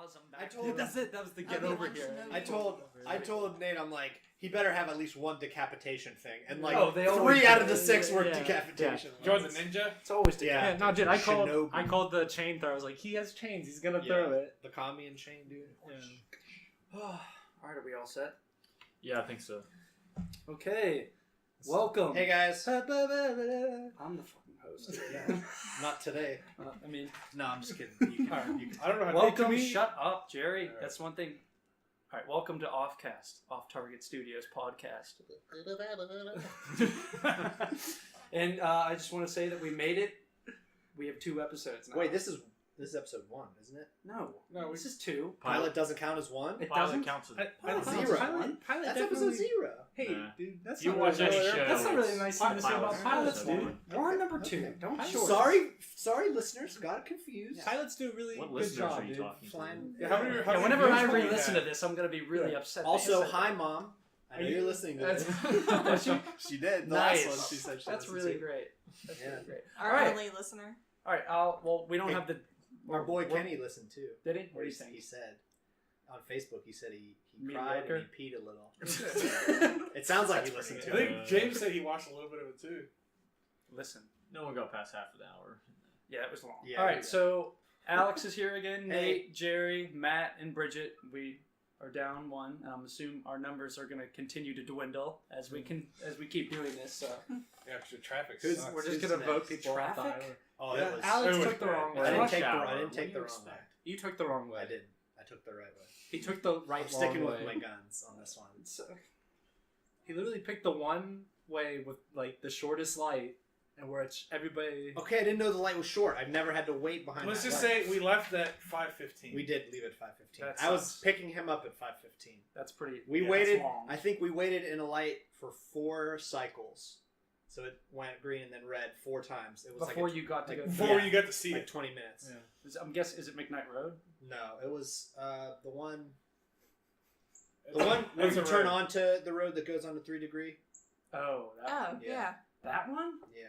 draws them back. That's it. That was the get over here. I told Nate, I'm like, he better have at least one decapitation thing, and like they always 3 out do. of the 6 were Yeah. decapitation. Yeah. Join the ninja. It's always Yeah. No, dude, I Shinobi. called the chain thrower. I was like, he has chains. He's gonna throw it. The Kami and chain, dude. Yeah. All right, are we all set? Yeah, I think so. Okay. Welcome. Hey guys. I'm the fucking host. Yeah. Not today. I mean, No, I'm just kidding. I don't know how to welcome. make Shut up, Jerry. All right. That's one thing. All right, welcome to Offcast, Off Target Studios podcast. And I just want to say that we made it. We have 2 episodes now. Wait, this is episode 1, isn't it? No, No, this is 2. Pilot doesn't count as 1. It Pilot doesn't. counts as Pilot Pilot 0. Pilot That's episode 0. Hey, Nah. dude, that's You not watch really, any show, that's not really a it's nice thing to say about pilots. pilots, Pilot. dude. We're on number 2. Okay. Don't I'm short. sorry, listeners. Got confused. Pilots do a really What good listeners job, are you dude. talking Flying. to? Yeah, how many Yeah, whenever I views do you re-listen to have? this, I'm gonna be really upset. that Also, you said hi that. mom. I know Are you're you- listening to That's- this. She did. The Nice. last one she said she That's listened really to. great. That's Yeah. really great. Our All right. only listener. All right. Well, we don't Hey, have the. Our boy we're- Kenny listened too. Did he? What Where do you he think? said on Facebook, he said he Mediocre? cried and he peed a little. It sounds like he listened I to think it. James said he watched a little bit of it too. Listen. No one got past half an hour. Yeah, it was long. Yeah, All right. yeah. So Alex is here again. Hey. Nate, Jerry, Matt, and Bridget. We are down 1, and I'm assuming our numbers are going to continue to dwindle as we keep doing this. So Yeah, because the traffic Who's- sucks. we're just Who's going to vote next? people off. Oh, Yeah. that was. Alex It was took the bad. wrong I way. didn't Rush take the hour. I didn't What take do the you wrong way. expect? You took the wrong way. I didn't. I took the right way. He took the right I'm sticking long with way. my guns on this one. So, He literally picked the one way with like the shortest light, and where it's everybody. Okay, I didn't know the light was short. I've never had to wait behind. Let's that just light. say we left at 5:15. We did leave at 5:15. That I was sucks. picking him up at 5:15. that's pretty. We yeah, waited. That's long. I think we waited in a light for 4 cycles, so it went green and then red 4 times. It was Before like you got to like go. Before Yeah. you got to see like it. 20 minutes. Yeah. I'm guessing, is it McKnight Road? No, it was the one. It's The one where it's you a turn road. onto the road that goes onto 3 Degree. Oh, that Oh, one? Yeah. yeah. That one? Yeah.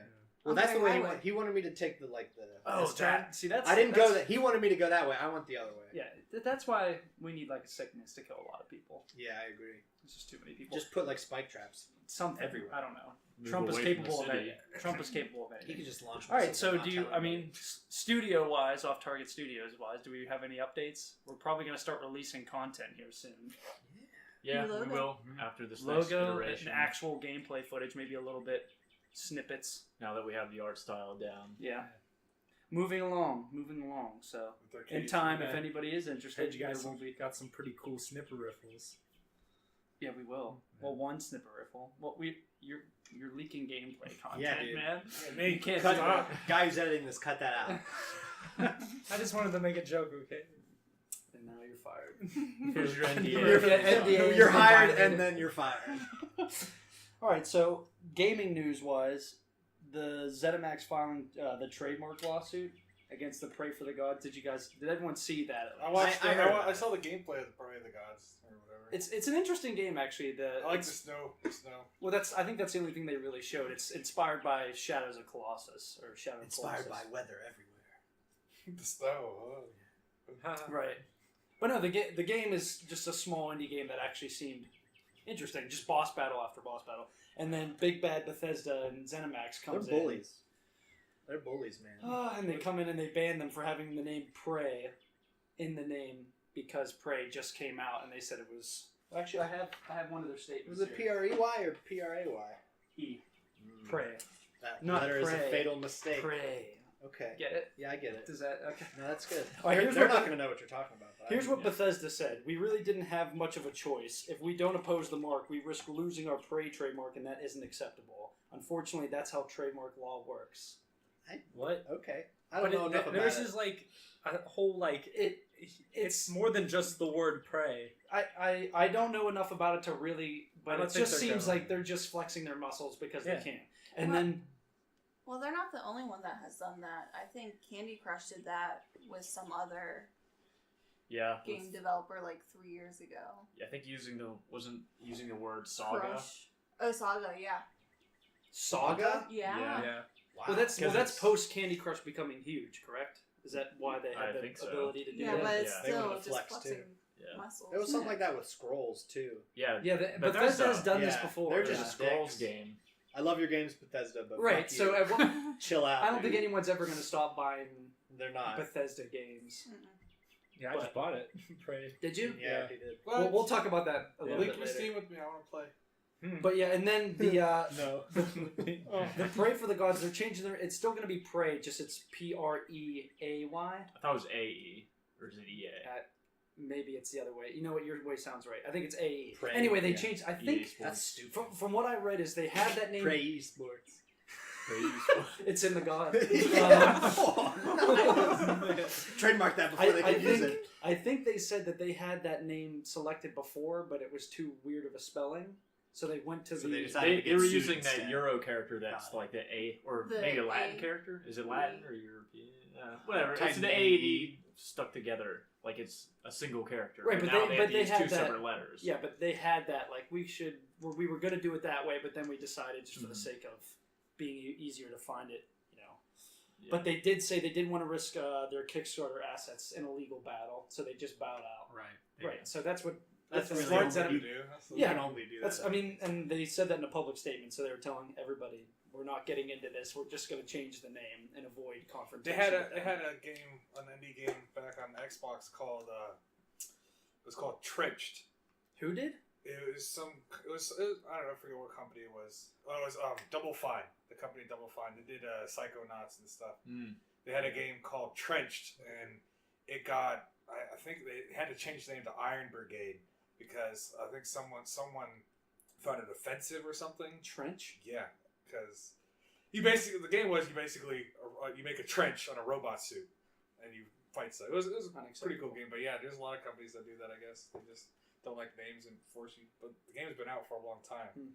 Well, On that's the the way highway. he wanted me to take the like the. Oh, this turn. that. See, that's. I didn't go that's- that. He wanted me to go that way. I went the other way. Yeah, that's why we need like a sickness to kill a lot of people. Yeah, I agree. There's just too many people. Just put like spike traps. something everywhere. I don't know. Move Trump is away from the capable of city. anything. Trump is capable of He anything. could just launch. All right, missiles so and not do you? tell I mean, anybody. studio wise, off target studios wise, do we have any updates? We're probably going to start releasing content here soon. Yeah, New we logo. will after this next Logo and iteration. actual gameplay footage, maybe a little bit snippets. Now that we have the art style down. Yeah. Moving along. So With our in kids. time, if Yeah. anybody is interested, Hey, you guys there will be. got some pretty cool snipper riffles. Yeah, we will. Well, one snipper riffle. Well, you're leaking gameplay content, Yeah, dude. man. Yeah, Nate, You can't Cut do stop. guy who's editing this. Cut that out. I just wanted to make a joke, okay? And now you're fired. Here's your NDA. Your NDA You're is hired violated. and then you're fired. All right, so gaming news wise, the ZeniMax filing the trademark lawsuit against the Pray for the Gods. Did everyone see that? I watched. I heard about I saw the gameplay of the Parade of the Gods or whatever. It's an interesting game actually. I like the snow. The snow. Well, I think that's the only thing they really showed. It's inspired by Shadows of Colossus or Shadow of Inspired Colossus. by weather everywhere. The snow. Oh. Right. But no, the game is just a small indie game that actually seemed interesting. Just boss battle after boss battle. And then Big Bad Bethesda and ZeniMax They're comes bullies. They're bullies, man. and they come in and they ban them for having the name Prey in the name because Prey just came out and they said it was... Well, actually, I have one of their statements Was it here. P-R-E-Y or P-R-A-Y? E. Prey. That Not letter is pray. a fatal mistake. Prey. Okay. Get it? Yeah, I get it. Does that... Okay. No, that's good. All right, they're here's they're what not the- going to know what you're talking about. but I Here's do. what Bethesda said. We really didn't have much of a choice. If we don't oppose the mark, we risk losing our Prey trademark, and that isn't acceptable. Unfortunately, that's how trademark law works. What? Okay. I don't But know enough about theirs it. is like a whole like it's more than just the word pray. I don't know enough about it to really, I but don't it think just they're seems going. like they're just flexing their muscles because Yeah. they can. And Well- then, Well, they're not the only one that has done that. I think Candy Crush did that with some other Yeah. game developer like 3 years ago. I think wasn't using the word saga. Crush. Oh, Saga, yeah. Saga? Yeah. Yeah. Yeah. Wow. Well, that's 'Cause that's it's- post Candy Crush becoming huge, correct? Is that why they I have the think so. ability to do Yeah, that? but it's Yeah. They still wanted to just flex, flexing too. Yeah. muscles. There was something like that with Scrolls too. Yeah. Yeah, Bethesda has done this Yeah, before. they're There's a just Scrolls dicks. game. I love your games, Bethesda, but right. fuck So you. at what, chill out. I don't think dude. anyone's ever going to stop buying They're not. Bethesda games. Mm-mm. Yeah, I just bought it. Pray. Did you? Yeah, Yeah. he did. We'll talk about that a little Link bit your later. Steam with me. I want to play. But yeah, and then the No. the Pray for the Gods, they're changing their. It's still going to be Pray, just it's Preay. I thought it was AE or is it EA? Maybe it's the other way. You know what? Your way sounds right. I think it's AE. Pray, Anyway, they yeah. changed. I EA think Sports. That's stupid. from what I read is they had that name. Pray esports. It's in the God. Trademark that before they can use think, it. I think they said that they had that name selected before, but it was too weird of a spelling. So they went to So the. they decided- They were Sued using that instead. Euro character that's God. like the A, or The maybe a Latin A. character. Is it Latin or European? Whatever. Type It's the A. A and E stuck together. Like it's a single character. Right, And but now they- they but have to they use had two that- separate letters. Yeah, but they had that like we were going to do it that way, but then we decided just for the sake of being easier to find it, you know. Yeah. But they did say they didn't want to risk their Kickstarter assets in a legal battle, so they just bowed out. Right. Right. So that's what That's the really smart what Zenom- you do. That's You Yeah. can only do that. That's I mean, and they said that in a public statement, so they were telling everybody we're not getting into this. We're just going to change the name and avoid They confrontation. had with a them. game, an indie game back on Xbox called it was called Trenched. Who did? It was I don't know, I forget what company it was. Oh, it was Double Fine, the company Double Fine. They did Psychonauts and stuff. Mm. They had a game called Trenched, and it got I think they had to change the name to Iron Brigade because I think someone found it offensive or something. Trench. Yeah, because the game was you make a trench on a robot suit and you fight stuff. It was a pretty cool game, but yeah, there's a lot of companies that do that. I guess they just don't like names and force you. But the game's been out for a long time.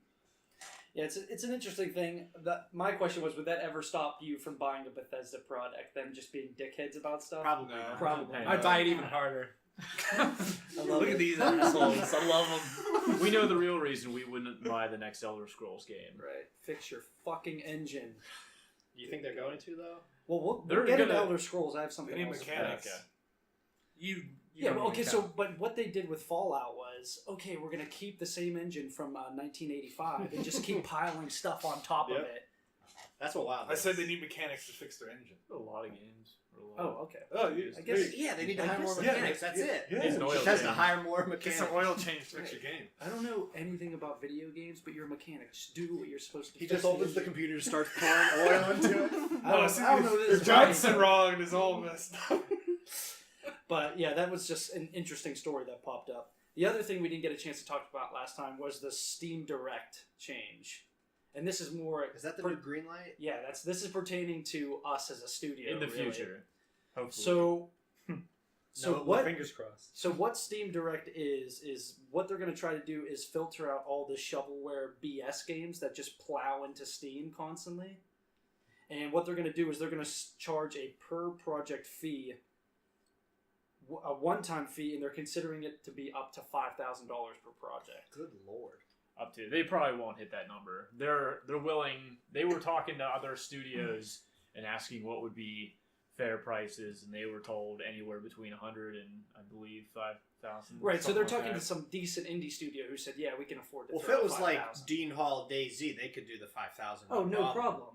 Yeah, it's an interesting thing. My question was, would that ever stop you from buying a Bethesda product? Them just being dickheads about stuff? Probably. No. not. Probably. Hey, I'd buy it even harder. I love Look it. at these assholes. I love them. We know the real reason we wouldn't buy the next Elder Scrolls game. Right. Fix your fucking engine. You think they're going to though? Well, we'll They're get into gonna- Elder Scrolls. I have something They need else. mechanics. Okay. You Yeah, don't well, okay, even so, count. but what they did with Fallout was, okay, we're going to keep the same engine from 1985 and just keep piling stuff on top of Yep. it. That's what WoW I does. said they need mechanics to fix their engine. A lot of games. Oh, okay. Oh, you, I guess- Yeah, they need to I hire more guess- mechanics. That's it. Yeah. Needs an oil Bethesda change. hire more Get mechanics. some oil change to fix your game. I don't know anything about video games, but you're a mechanic. Just do what you're supposed to He fix just opens the engine. computer, starts pouring oil into it. I don't know Your this. Johnson wrong and it's all messed up. But yeah, that was just an interesting story that popped up. The other thing we didn't get a chance to talk about last time was the Steam Direct change. And this is more... Is that the new Greenlight? Yeah, this is pertaining to us as a studio. In the really. future. Hopefully. So... No, fingers crossed. So what Steam Direct is what they're going to try to do is filter out all the shovelware BS games that just plow into Steam constantly. And what they're going to do is they're going to charge a per project fee, a one-time fee, and they're considering it to be up to $5,000 per project. Good lord. Up to they probably won't hit that number. They're willing. They were talking to other studios and asking what would be fair prices, and they were told anywhere between 100 and I believe 5,000. Right, so they're something talking like to some decent indie studio who said, yeah, we can afford to Well, if throw it was like 5,000. Dean Hall DayZ, they could do the 5,000. Oh, no problem.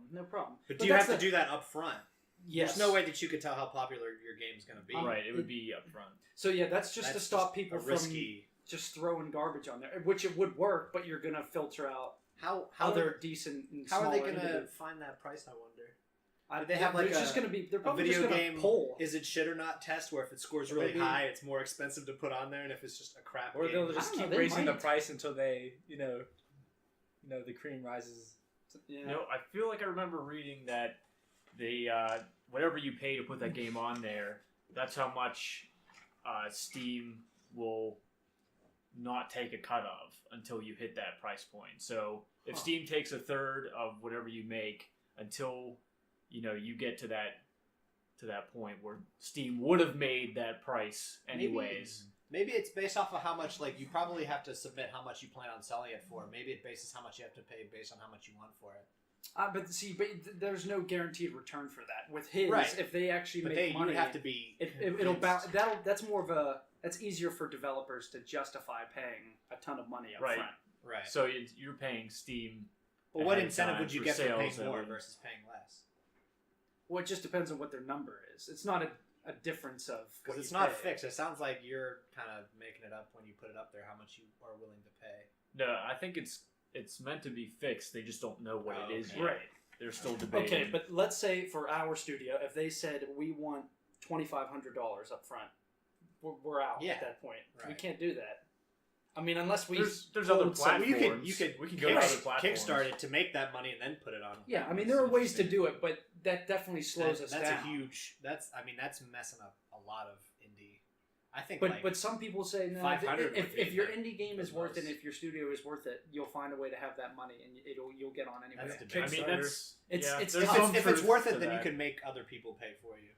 But do you have to do that up front? Yes. There's no way that you could tell how popular your game's going to be. Right, it would be up front. So yeah, that's just to That's stop just people a from risky. just throwing garbage on there, which it would work, but you're gonna filter out How other decent. And how are they smaller going to individual- find that price? I wonder. I, they have, like, there's just gonna be they're A probably video just gonna game poll. is it shit or not test where if it scores Or really maybe- high, it's more expensive to put on there, and if it's just a crap Or game, they'll I just don't know, keep they raising the might. price until they, the cream rises. Yeah. You know, I feel like I remember reading that they whatever you pay to put that game on there, that's how much Steam will not take a cut of until you hit that price point. So if Steam takes a third of whatever you make until you get to that point where Steam would have made that price anyways. maybe it's based off of how much. Like, you probably have to submit how much you plan on selling it for. Maybe it bases how much you have to pay based on how much you want for it. There's no guaranteed return for that. With his, Right. if they actually But make you money, would have to be. it'll bounce. That's easier for developers to justify paying a ton of money up Right. front. Right. So you're paying Steam. But what ahead of incentive time would you for get for paying sales that more would- versus paying less? Well, it just depends on what their number is. It's not a difference of what Because it's you not pay. fixed. It sounds like you're kind of making it up when you put it up there how much you are willing to pay. No, I think it's meant to be fixed. They just don't know what Oh, it is okay. yet. Right. They're still debating. Okay, but let's say for our studio, if they said we want $2,500 up front, we're out Yeah. at that point. We Right. can't do that. I mean, unless we there's other hold some- platforms. You could we can go to other platforms. Kickstart it to make that money and then put it on. Yeah, I mean, there are ways to do it, but that definitely slows us That's down. a huge. That's messing up a lot of indie. I think. But some people say no. 500 would If be your like indie game is the worth it, and most. if your studio is worth it, you'll find a way to have that money, and you'll get on anyway. That's I mean, that's It's- yeah, it's there's tough. some if it's truth worth to it, then you that. can make other people pay for you.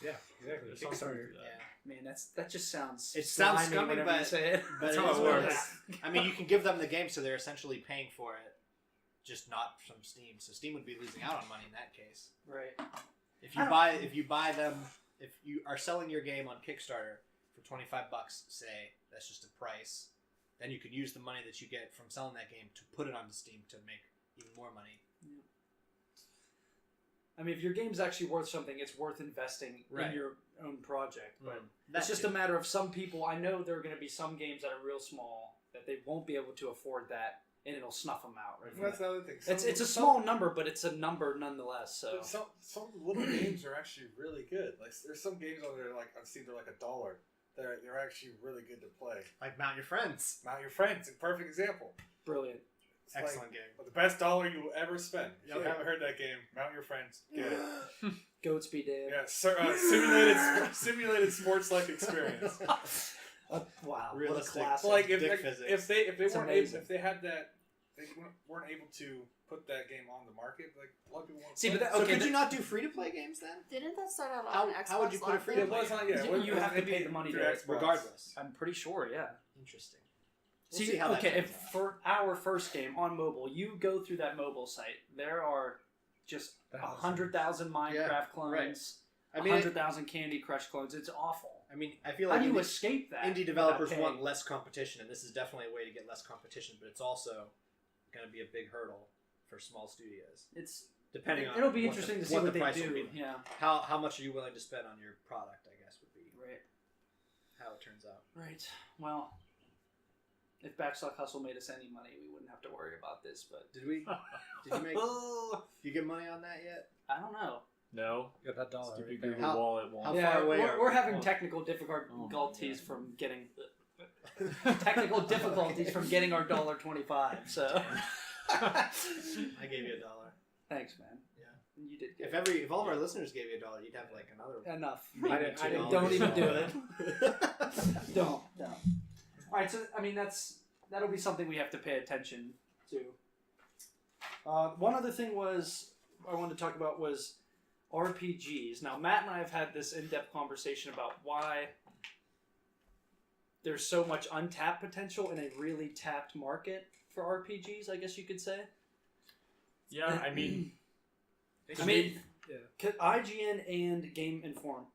Yeah, exactly. There's some truth Kickstarter. to that. Yeah. Man, that just sounds. It sounds slimy scummy, whenever you but- say it. But That's it how is it what it works. is. I mean, you can give them the game, so they're essentially paying for it, just not from Steam. So Steam would be losing out on money in that case. Right. If you buy them, if you are selling your game on Kickstarter for $25, say that's just a price, then you could use the money that you get from selling that game to put it onto Steam to make even more money. I mean, if your game's actually worth something, it's worth investing Right. in your own project. But That it's just too. a matter of some people. I know there are going to be some games that are real small that they won't be able to afford that, and it'll snuff them out. Right. from That's that. the other thing. It's a small number, but it's a number nonetheless. So Some little games are actually really good. Like there's some games on there like on Steam they're like $1. They're actually really good to play. Like Mount Your Friends. Mount Your Friends, a perfect example. brilliant. It's Excellent game. the best dollar you will ever spend. If you Yeah. haven't heard that game, Mount Your Friends, get it. Goats be dead. Yeah, simulated sports like experience. Wow, what a Realistic. classic. So like Dick if physics. they It's weren't amazing. able, if they had that they weren't able to put that game on the market, like a lot of people want to See, play but it. that- So okay, could you not do free to play games then? Didn't that start out How- on Xbox how would you put a Live free then? to It was not, yeah. You have to pay the money through to Xbox. Regardless. I'm pretty sure, yeah. Interesting. We'll see See, how that okay, turns if out. for our first game on mobile, you go through that mobile site, there are just 100,000 Minecraft Yeah, clones, right. I mean, 100,000 Candy Crush clones. It's awful. I feel How like do you escape that? indie without developers paying? want less competition, and this is definitely a way to get less competition. But it's also going to be a big hurdle for small studios. It's Depending on it'll be what interesting the, to see what what the they price will do. be. Yeah, How much are you willing to spend on your product? I guess would be right, how it turns out. right. Well, if Backstock Hustle made us any money, we wouldn't have to worry about this. But Did we? Did you make? Did you get money on that yet? I don't know. No, Got that dollar. stupid Right there. Google How- Wallet won't. how Yeah, far away we're are- having oh. technical Oh, difficulties God. from getting technical difficulties from getting our $1.25. So I gave you $1. thanks, man. Yeah. You did good. If all of our listeners gave you $1, you'd have like another. Enough. maybe I didn't- $2. Don't even do it. Don't. All right. So I mean, that'll be something we have to pay attention to. One other thing I wanted to talk about was RPGs. Now, Matt and I have had this in-depth conversation about why there's so much untapped potential in a really tapped market for RPGs, I guess you could say. Yeah, I mean, I mean, Yeah. IGN and Game Informer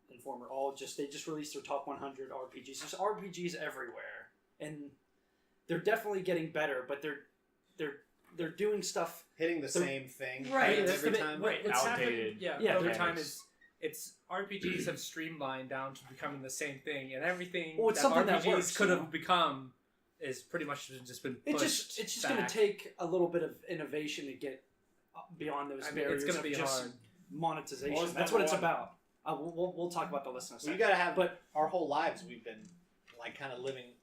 they just released their top 100 RPGs. There's RPGs everywhere, and they're definitely getting better, but they're doing stuff. Hitting the They're- same thing Right, every that's the bit- time. right. What's Outdated. happened, yeah, Yeah, over okay. time it's RPGs have streamlined down to becoming the same thing, and everything Well, it's that something that RPGs works, could you know? have become is pretty much just been pushed. It's just going back. to take a little bit of innovation to get beyond those I mean, barriers. it's going to of be just hard. monetization. Well, it's That's what it's number one. about. We'll talk about the list in a Well, second. you gotta have. But- our whole lives, we've been like kind of living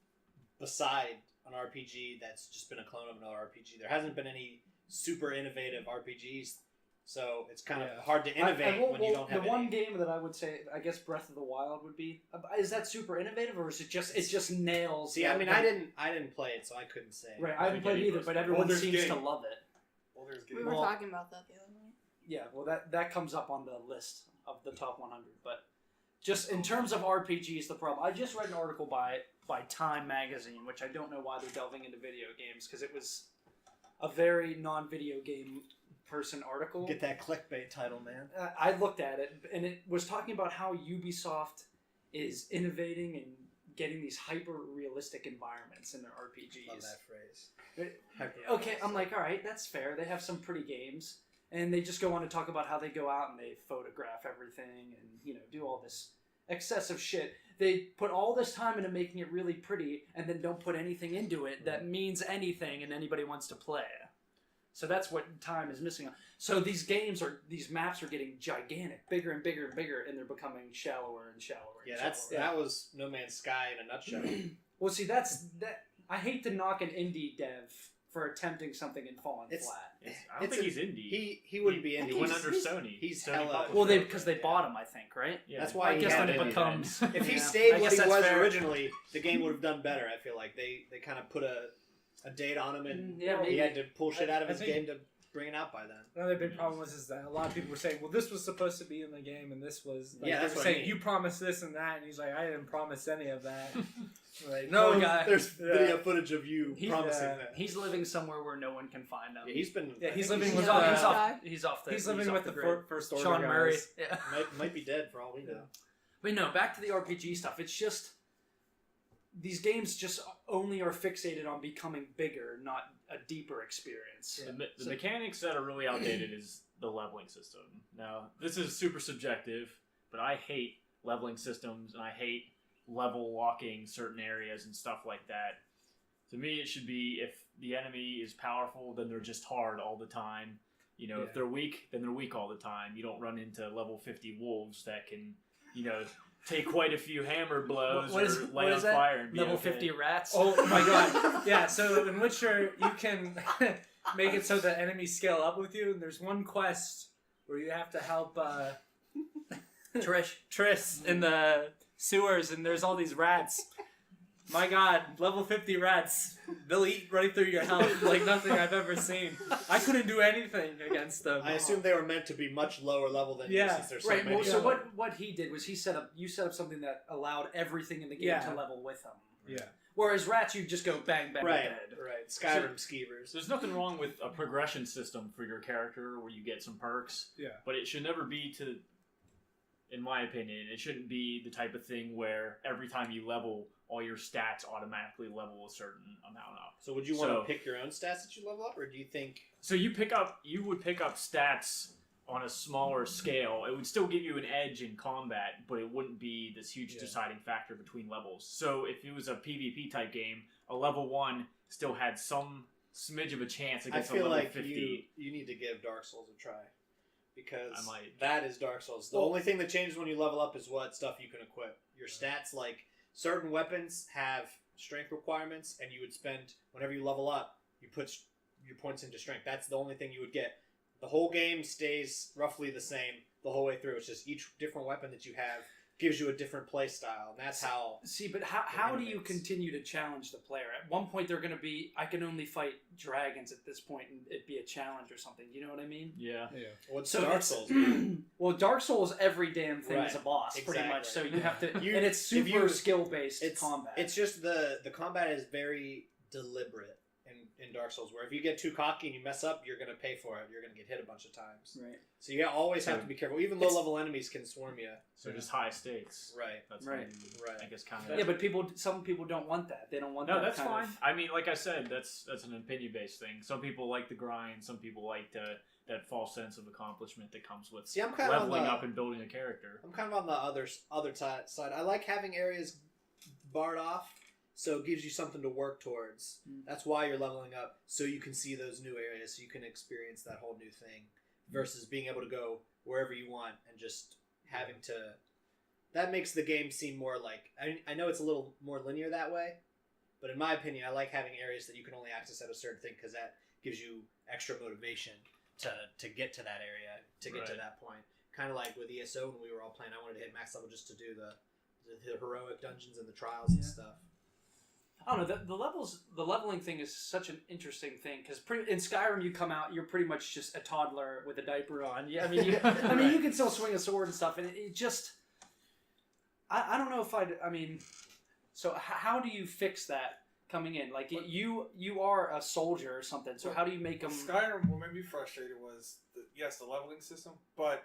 beside an RPG that's just been a clone of another RPG. There hasn't been any super innovative RPGs, so it's kind of Yeah. hard to innovate when you don't have the one any. game that I would say, I guess, Breath of the Wild would be. Is that super innovative, or is it just nails? See, I mean, I didn't play it, so I couldn't say. Right, I haven't played it either, but everyone Baldur's seems Gate. to love it. Baldur's Gate. We were Well- talking about that the other night. Yeah, well, that comes up on the list of the top 100. But just in terms of RPGs, the problem. I just read an article by Time Magazine, which I don't know why they're delving into video games, because it was a very non-video game person article. Get that clickbait title, man. I looked at it, and it was talking about how Ubisoft is innovating and getting these hyper-realistic environments in their RPGs. Love that phrase. Okay, I'm like, all right, that's fair. They have some pretty games, and they just go on to talk about how they go out and they photograph everything and, you know, do all this excessive shit. They put all this time into making it really pretty and then don't put anything into it that means anything and anybody wants to play. So that's what time is missing. So these maps are getting gigantic, bigger and bigger and bigger, and they're becoming shallower and shallower. Yeah, and that was No Man's Sky in a nutshell. Well, see, that. I hate to knock an indie dev for attempting something and falling flat. I don't think he's indie. He wouldn't be indie. He went under Sony. He's Sony hella. published Well, it. because they bought him, I think, right? Yeah. That's why I he guess had then to it be becomes. If he Yeah. stayed I what guess he that's was fair. originally, the game would have done better. I feel like they kind of put a date on him, and Yeah, maybe. he had to pull shit out of I his think- game to bring it out by then. Another big problem was that a lot of people were saying, "Well, this was supposed to be in the game, and this was." Like, Yeah, they that's were what I saying mean. you promised this and that, and he's like, "I didn't promise any of that." Like, Poor no, guy. There's Yeah. video footage of you He's- promising yeah. that. He's living somewhere where no one can find him. Yeah, he's been. Yeah, I he's think living He's with off. the- He's off. He's off the. He's living off with the grid. first order Sean guys. Murray. Yeah. might be dead for all we know. But no, back to the RPG stuff. It's just these games just only are fixated on becoming bigger, not a deeper experience. The mechanics that are really outdated is the leveling system. Now, this is super subjective, but I hate leveling systems, and I hate level locking certain areas and stuff like that. To me, it should be if the enemy is powerful, then they're just hard all the time. You know, if they're weak, then they're weak all the time. You don't run into level 50 wolves that can, you know, take quite a few hammer blows What is- or what light on is that? fire and be Level okay. 50 rats. Oh my god! Yeah, so in Witcher you can make it so the enemies scale up with you, and there's one quest where you have to help Triss in the sewers, and there's all these rats. My god, level 50 rats. They'll eat right through your health like nothing I've ever seen. I couldn't do anything against them. I assume they were meant to be much lower level than you, Yeah. since there's so Right. many. Well, of so them. what he did was you set up something that allowed everything in the game Yeah. to level with them. Yeah. Whereas rats, you just go bang bang Right, dead. right. Skyrim skeevers. There's nothing wrong with a progression system for your character where you get some perks. Yeah. But it should never be in my opinion, it shouldn't be the type of thing where every time you level, all your stats automatically level a certain amount up. So would you want So- to pick your own stats that you level up, or do you think? So you would pick up stats on a smaller scale. It would still give you an edge in combat, but it wouldn't be this huge deciding factor between levels. So if it was a PvP type game, a level 1 still had some smidge of a chance I against a feel level like 50. you need to give Dark Souls a try, because I might. that is Dark Souls. The only thing that changes when you level up is what stuff you can equip. Your stats, like certain weapons, have strength requirements, and you would spend whenever you level up, you put your points into strength. That's the only thing you would get. The whole game stays roughly the same the whole way through. It's just each different weapon that you have gives you a different play style, and that's how. See, but how do you innovates. continue to challenge the player? At one point, they're going to be, I can only fight dragons at this point, and it'd be a challenge or something. You know what I mean? Yeah. What's So Dark it's- Souls? Well, Dark Souls, every damn thing is a Right. boss, pretty much. So Exactly. you have to, You- and it's if super you- skill-based combat. It's just the combat is very deliberate in Dark Souls, where if you get too cocky and you mess up, you're going to pay for it. You're going to get hit a bunch of times. right. So you always have to be careful. Even low-level enemies can swarm you. So just high stakes. Right. That's Right. Right. I guess kind of. Yeah, but some people don't want that. They don't want No, that that's kind fine. of... I mean, like I said, that's an opinion-based thing. Some people like the grind. Some people like that false sense of accomplishment that comes with See, I'm kind of leveling on the, up and building a character. I'm kind of on the other side. I like having areas barred off, so it gives you something to work towards. Mm. That's why you're leveling up, so you can see those new areas, so you can experience that whole new thing, versus being able to go wherever you want and just having to. That makes the game seem more like. I know it's a little more linear that way, but in my opinion, I like having areas that you can only access at a certain thing, because that gives you extra motivation to get to that area, to get to Right. that point. Kind of like with ESO when we were all playing, I wanted to hit max level just to do the heroic dungeons and the trials and stuff. I don't know. The leveling thing is such an interesting thing, because in Skyrim you come out, you're pretty much just a toddler with a diaper on. Yeah, I mean, you can still swing a sword and stuff, and it just. I don't know if I mean, so how do you fix that? coming in? Like you are a soldier or something. So how do you make them? Skyrim, what made me frustrated was the leveling system, but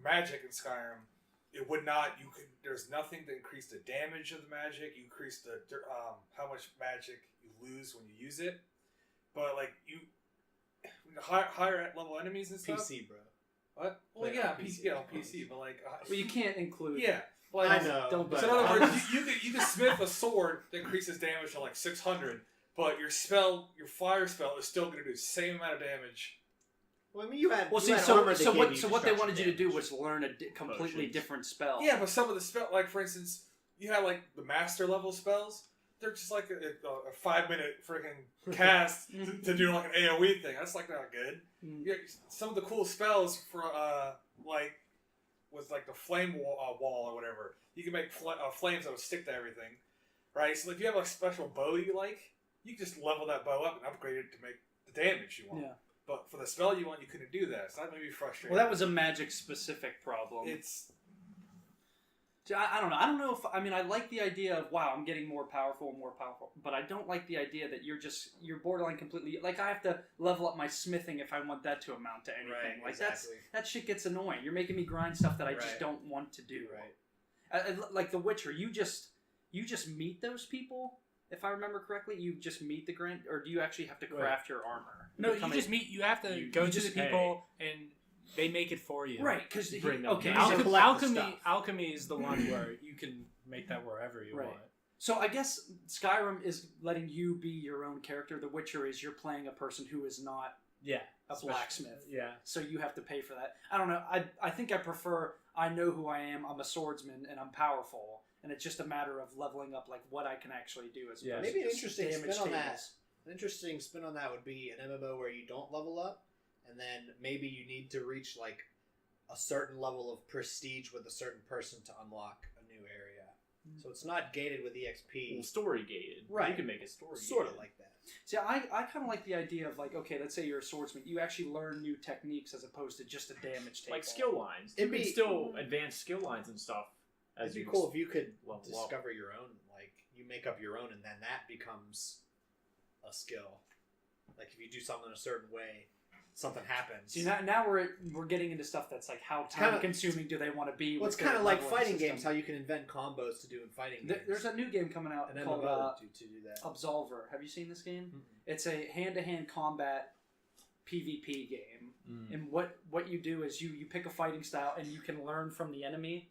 magic in Skyrim, it would not. There's nothing to increase the damage of the magic. You increase the how much magic you lose when you use it, but like higher level enemies and stuff. PC, bro. What? Well, Play yeah, on PC, PC, on PC, but like, Well, you can't include. yeah. Well, I know. Don't but So in other words, you can smith a sword that increases damage to like 600, but your fire spell is still going to do the same amount of damage. Well, I mean, you had. Well, you see, had so armor that so gave what you so what they destruction wanted you to do damage. was learn a completely Potions. different spell. Yeah, but some of the spell, like for instance, you have like the master level spells. They're just like a 5-minute freaking cast to do like an AOE thing. That's like not good. Mm. Yeah, some of the cool spells for like with like the flame wall or whatever, you can make flames that would stick to everything, right? So if you have a special bow you like, you can just level that bow up and upgrade it to make the damage you want. Yeah. But for the spell you want, you couldn't do that. So that made me frustrated. Well, that was a magic specific problem. It's See, I don't know. I don't know if I mean I like the idea of wow, I'm getting more powerful, but I don't like the idea that you're borderline completely like I have to level up my smithing if I want that to amount to anything. Right, Like exactly. that shit gets annoying. You're making me grind stuff that I just Right. don't want to do. Right. Like The Witcher, you just meet those people. If I remember correctly, you just meet the grind, or do you actually have to craft your armor? No, Become you just meet. You have to you go to just the people, and they make it for you. right because Bring them okay. down. So, collect the stuff. Alchemy is the one where you can make that wherever you Right. want. so I guess Skyrim is letting you be your own character. The Witcher is you're playing a person who is not Yeah, a blacksmith. Yeah, So you have to pay for that. I don't know. I think I prefer. I know who I am. I'm a swordsman and I'm powerful, and it's just a matter of leveling up like what I can actually do as Yeah. opposed Maybe to an just interesting damage spin on that. tables. An interesting spin on that would be an MMO where you don't level up, and then maybe you need to reach like a certain level of prestige with a certain person to unlock a new area. So it's not gated with EXP. Well, story gated. Right. You can make it story Sort of gated. like that. See, I kind of like the idea of like, okay, let's say you're a swordsman. You actually learn new techniques as opposed to just a damage table. Like skill lines. It'd You can be- still advance skill lines and stuff. As It'd be you cool if you could level up. discover your own, like you make up your own, and then that becomes a skill. Like if you do something a certain way, something happens. See, now we're getting into stuff that's like how time consuming do they want to be? Well, it's with their kind of like leveling fighting system. games. How you can invent combos to do in fighting games. There's a new game coming out an called MMO to do that. Absolver. Have you seen this game? Mm-mm. It's a hand-to-hand combat PvP game. Mm. And what you do is you pick a fighting style and you can learn from the enemy.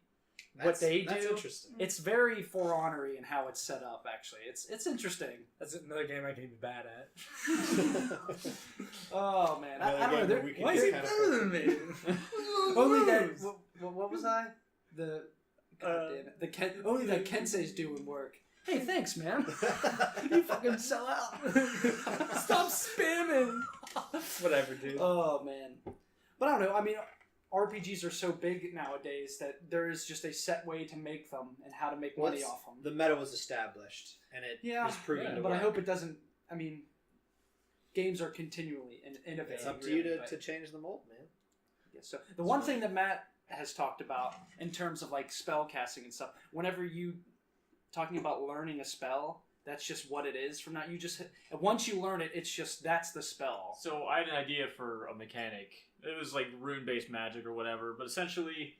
That's they That's do- interesting. It's very For Honor-y in how it's set up. Actually, it's interesting. that's another game I can be bad at. Oh man, I don't know. Another game There- where we can why is get he kind of better than me? Only that. What was I? The God damn it. The only that Kensei's doing work. Hey, thanks, man. You fucking sell out. Stop spamming. Whatever, dude. Oh man, but I don't know. I mean, RPGs are so big nowadays that there is just a set way to make them and how to make money Once off them. the meta was established, and it was proven to but work. I hope it doesn't. I mean, games are continually innovating. It's up to you really, to but- change the mold, man. yeah, so the one thing that Matt has talked about in terms of like spell casting and stuff, whenever you talking about learning a spell, that's just what it is. From now, you just once you learn it, it's just that's the spell. So I had an idea for a mechanic. It was like rune-based magic or whatever, but essentially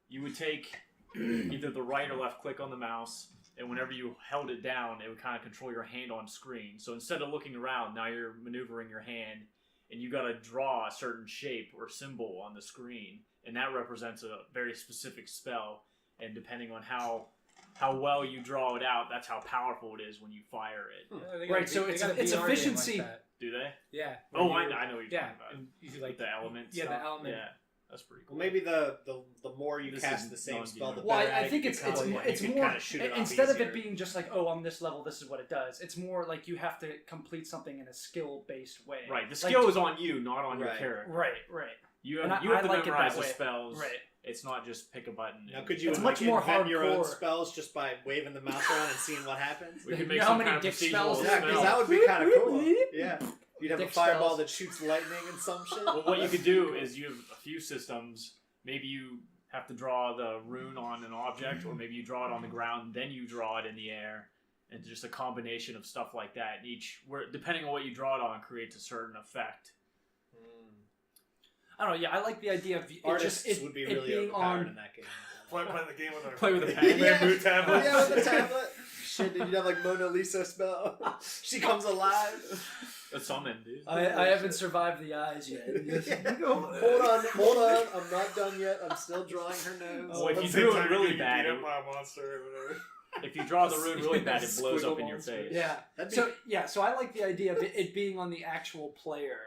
you would take either the right or left click on the mouse, and whenever you held it down, it would kind of control your hand on screen. So instead of looking around, now you're maneuvering your hand, and you got to draw a certain shape or symbol on the screen, and that represents a very specific spell. And depending on how well you draw it out, that's how powerful it is when you fire it. Yeah, they got Right, a- so they it's got a it's VR game efficiency. Like that. Do they? Yeah. Oh, Where I you- know what you're Yeah, talking about. and you Like like the elements. yeah, the stuff. element. Yeah, that's pretty cool. Well, maybe the more you This cast is the same non-gamer. spell, the Well, better I at it think you it's become, and it's you can more kinda shoot it off instead of easier. it being just like on this level this is what it does. It's more like you have to complete something in a skill based way. Right, the Like- skill is on you, not on your Right. character. Right. You And have, I- you have I to like it memorize that the way. spells. Right. It's not just pick a button. Now, and- could you It's like, much more invent your own hardcore. spells just by waving the mouse around and seeing what happens? We could You make know how some many kind of dick procedural spells Yeah, there because are? that would be kind of cool. Yeah, you'd have Dick a fireball spells. that shoots lightning and some shit. Well, what you could do is you have a few systems. Maybe you have to draw the rune on an object, or maybe you draw it on the ground, then you draw it in the air, and just a combination of stuff like that. And depending on what you draw it on, creates a certain effect. I don't know. Yeah, I like the idea of Artists would be really being overpowered on. in that game. Play the game with Play with a pen. pen. Bamboo tablet. Yeah, with the tablet. Shit, did you have like Mona Lisa spell? She comes alive. A summon, dude. I haven't survived the eyes yet. Hold on, I'm not done yet. I'm still drawing her nose. Oh, if you Same drew time it you're really getting bad, beat up by a monster or whatever. if you draw the rune really bad, it blows up Squiggle in your monster. face. Yeah. So I like the idea of it being on the actual player.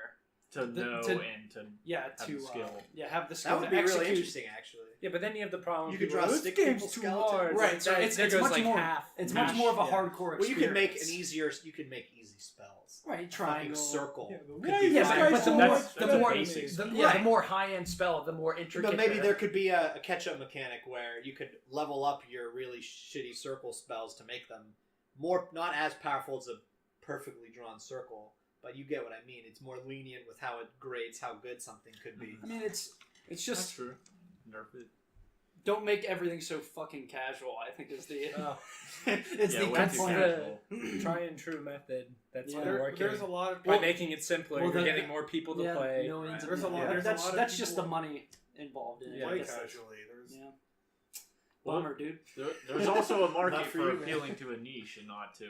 To know and to Have the skill. Have the skill. That would be execute. really interesting, actually. Yeah, but then you have the problem. You could people draw go, "This stick game's people too skeletons." hard. Right, so That- it's there goes much like more. half. It's much more of a Yeah. hardcore experience. Well, you could make an easier. You could make easy spells. right Fucking triangle. circle. Yeah, Could but be Yeah, fine. but the more That's the more basic. the more high end spell, the more intricate. But maybe there could be a catch-up mechanic where you could level up your really shitty circle spells to make them more, not as powerful as a perfectly drawn circle, but you get what I mean. It's more lenient with how it grades how good something could be. I mean, it's That's just true. Nerf it. don't make everything so fucking casual. I think is the Oh. it's Yeah, the way too complaint. casual. Try and true method. That's Yeah. not There's working. a lot of By making it simpler, well, you're the- getting more people to play. millions of There's a lot- people. there's a That's lot of that's just the people- money involved in it. Yeah, I play guess that's- casually. There's Yeah. Well, Bummer, dude. There's also a market Not for for you, man. appealing to a niche and not to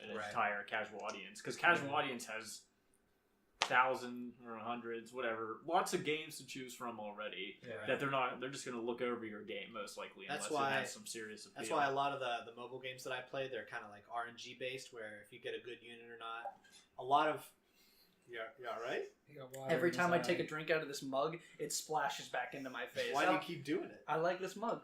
an Right. entire casual audience. Because casual audience has thousands or hundreds, whatever, lots of games to choose from already. Yeah. That they're just going to look over your game most likely That's unless why- it has some serious appeal. That's why a lot of the mobile games that I play, they're kind of like RNG based, where if you get a good unit or not, a lot of right. You got water Every time I inside. take a drink out of this mug, it splashes back into my face. Why do you keep doing it? I like this mug.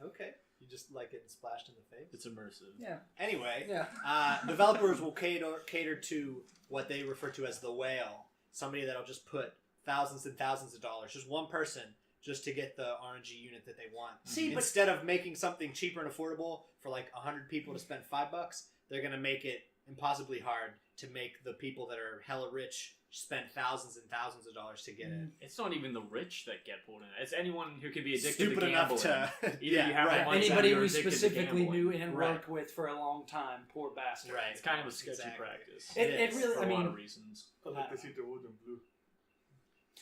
Okay, you just like getting splashed in the face. It's immersive. Yeah. Anyway, Yeah. developers will cater to what they refer to as the whale. Somebody that'll just put thousands and thousands of dollars, just one person, just to get the RNG unit that they want. See, but Instead of making something cheaper and affordable for like 100 people to spend $5, they're gonna make it impossibly hard to make the people that are hella rich spend thousands and thousands of dollars to get it. It's not even the rich that get pulled in. It's anyone who can be addicted Stupid to enough gambling. to Either yeah, you have right. the money anybody or you're we addicted to specifically gambling. knew and Right. worked with for a long time, poor bastard. Right. It's kind of a sketchy Exactly. practice. It really, for I a lot mean, of reasons. I like to see the wood and blue.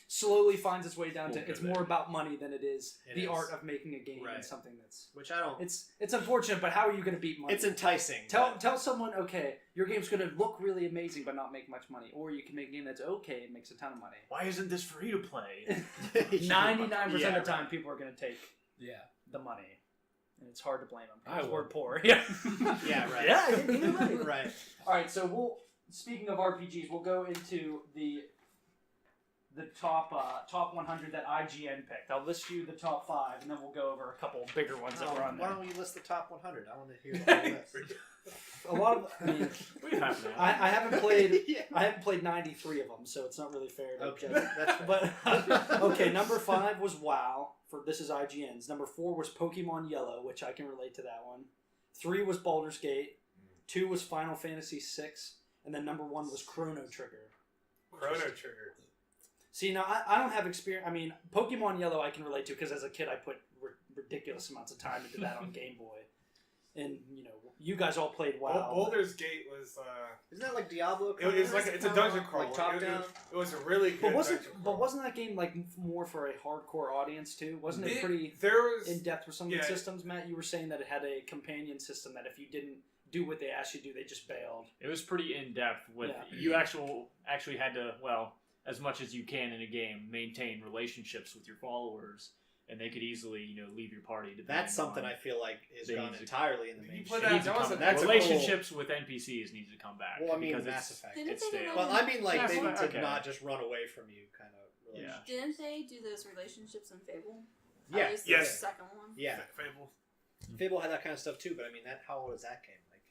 slowly finds its way down We'll to it's go more there. about money than it is It the is. art of making a game Right. and something that's Which I don't. it's unfortunate, but how are you going to beat money? It's enticing. Tell someone, okay, your game's going to look really amazing but not make much money, or you can make a game that's okay and makes a ton of money. Why isn't this free to play? 99% of the time, people are going to take Yeah. the money, and it's hard to blame them I because would. we're poor. Yeah, Yeah, right. Yeah, you're right. Right. All right, so speaking of RPGs, we'll go into the top 100 that IGN picked. I'll list you the top 5, and then we'll go over a couple bigger ones that were on Why there. don't you list the top 100? I want to hear the whole list. A lot of, I mean, We have now. I haven't played. Yeah. I haven't played 93 of them, so it's not really fair to Okay, judge. that's fair. But okay, number 5 was WoW. This is IGN's. Number 4 was Pokemon Yellow, which I can relate to that one. 3 was Baldur's Gate. 2 was Final Fantasy 6, and then number 1 was Chrono Trigger. Chrono Trigger. See, now I don't have experience. I mean, Pokemon Yellow I can relate to because as a kid I put ridiculous amounts of time into that on Game Boy, and you know, you guys all played WoW. Baldur's Gate was. Isn't that like Diablo? It was like it's a dungeon crawl. Like top down. It was a really good. But wasn't that game like more for a hardcore audience too? Wasn't it pretty There was in depth with some of the yeah. systems? Matt, you were saying that it had a companion system that if you didn't do what they asked you to do, they just bailed. It was pretty in depth. With Yeah. you actually had to, well, as much as you can in a game, maintain relationships with your followers, and they could easily leave your party. That's something on, I feel like is They gone need to- entirely in the You mainstream. put It needs to that come wasn't- back. that's a relationships with NPCs need to come back. Well, I mean, because Mass it's, Effect. Didn't it's they do stale. that Well, I mean, like Yeah, they so- need to okay. not just run away from you, kind of. Relationship. Didn't they do those relationships in Fable? Yeah. At least Yes. the second one. Yeah. Fable. Fable had that kind of stuff too, but I mean, how old is that game? Like,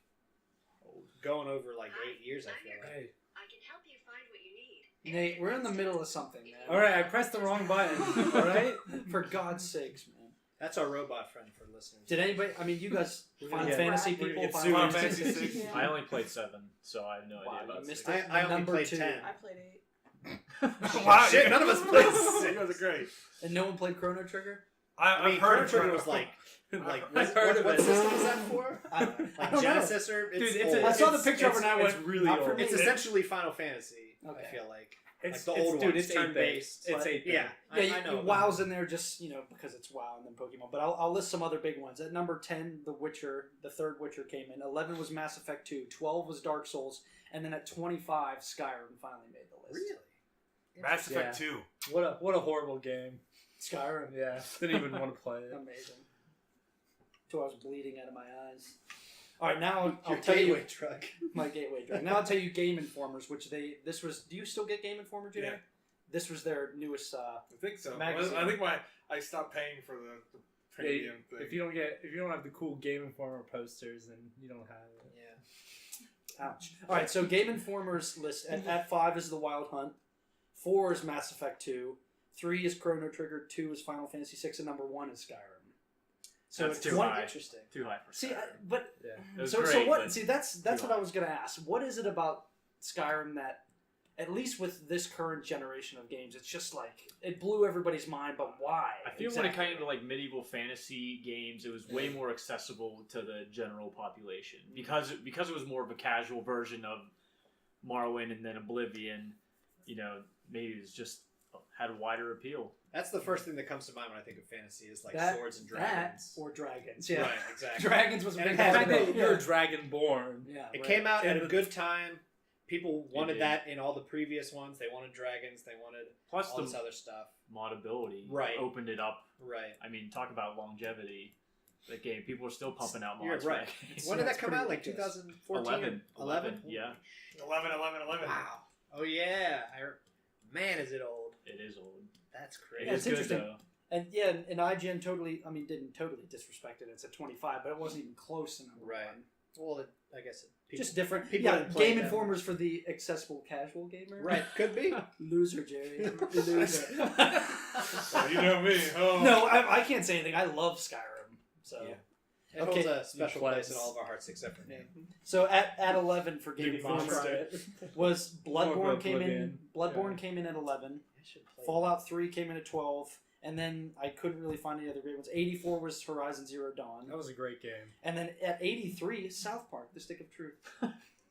going over like 8 years, I feel like. Hey. I can help you find what you need. Nate, we're in the middle of something, man. All right, I pressed the wrong button. All right. For God's sakes, man. That's our robot friend for listeners. Did anybody? I mean, you guys, Final Yeah. Fantasy We're people. gonna get Final sued. Fantasy. Fantasy 6. Yeah. I only played 7, so I have no Wow, idea you about missed 6. it. I only Number played 2. 10. I played 8. Wow, Shit, none of us played You 6. guys are great. And no one played Chrono Trigger. I mean, I've Chrono heard Trigger was like I've heard of what it. system is that for? I don't Like know. Genesis or Dude, it's it's old. I saw the it's- picture of it and I it's went, really not for old. me. It's essentially Final Fantasy. Okay. I feel like It's the old dude, ones, it's turn-based. It's but- 8-bit. Yeah, Yeah, I know. WoW's in there just, because it's WoW and then Pokemon. But I'll list some other big ones. At number 10, The Witcher, the third Witcher came in. 11 was Mass Effect 2. 12 was Dark Souls. And then at 25, Skyrim finally made the list. Really? Mass Effect 2. What a horrible game. Skyrim. Yeah, didn't even want to play it. Amazing. Till I was bleeding out of my eyes. All right, now I'll Your tell you gateway drug. my gateway drug. Now I'll tell you Game Informers, which this was. Do you still get Game Informer, Jay? Yeah. This was their newest. I think so. Magazine. I think I stopped paying for the premium thing. If you don't have the cool Game Informer posters, then you don't have it. Yeah. Ouch. All right, so Game Informer's list at 5 is The Wild Hunt, 4 is Mass Effect 2, 3 is Chrono Trigger, 2 is Final Fantasy 6, and number 1 is Skyrim. So That's it's too quite high. interesting. Too high for See, Skyrim. but Yeah. It was so great, what? but See, that's too what I high. was gonna ask. What is it about Skyrim that, at least with this current generation of games, it's just like it blew everybody's mind. But why? I feel when it came to like medieval fantasy games, it was way more accessible to the general population because it was more of a casual version of Morrowind and then Oblivion. Maybe it's just had a wider appeal. That's the first thing that comes to mind when I think of fantasy is like That- swords and dragons. or dragons. Yeah, Right, exactly. dragons was a And big the The fact fact part of that it. you're dragonborn. Yeah, It right. came out at And a good time. People wanted did. that in all the previous ones. They wanted dragons. They wanted Plus all the this other stuff. modability Right. opened it up. Right. I mean, talk about longevity. The game, people are still pumping out You're mods. right. for that game. When did That's that come pretty out? Like ridiculous. 2014? 11. Yeah, 11. Wow. Oh yeah. Man, is it old? it is old. That's It crazy. Yeah, is it's good interesting. though. And yeah, and IGN didn't totally disrespect it. It's at 25, but it wasn't even close to number Right. 1. Well, I guess Just different. people Yeah, didn't play Game them. Informers for the accessible casual gamer. Right. Could be. Loser, Jerry. Loser. Oh, you know me. Oh. No, I can't say anything. I love Skyrim. So Yeah. It Okay. holds a special You place in plebs. all of our hearts except for me. so at 11 for Game You Informer monster. was Bloodborne More came in. Oblivion. Bloodborne came in at 11. I should play Fallout 3 came in at 12. And then I couldn't really find any other great ones. 84 was Horizon Zero Dawn. That was a great game. And then at 83, South Park, The Stick of Truth.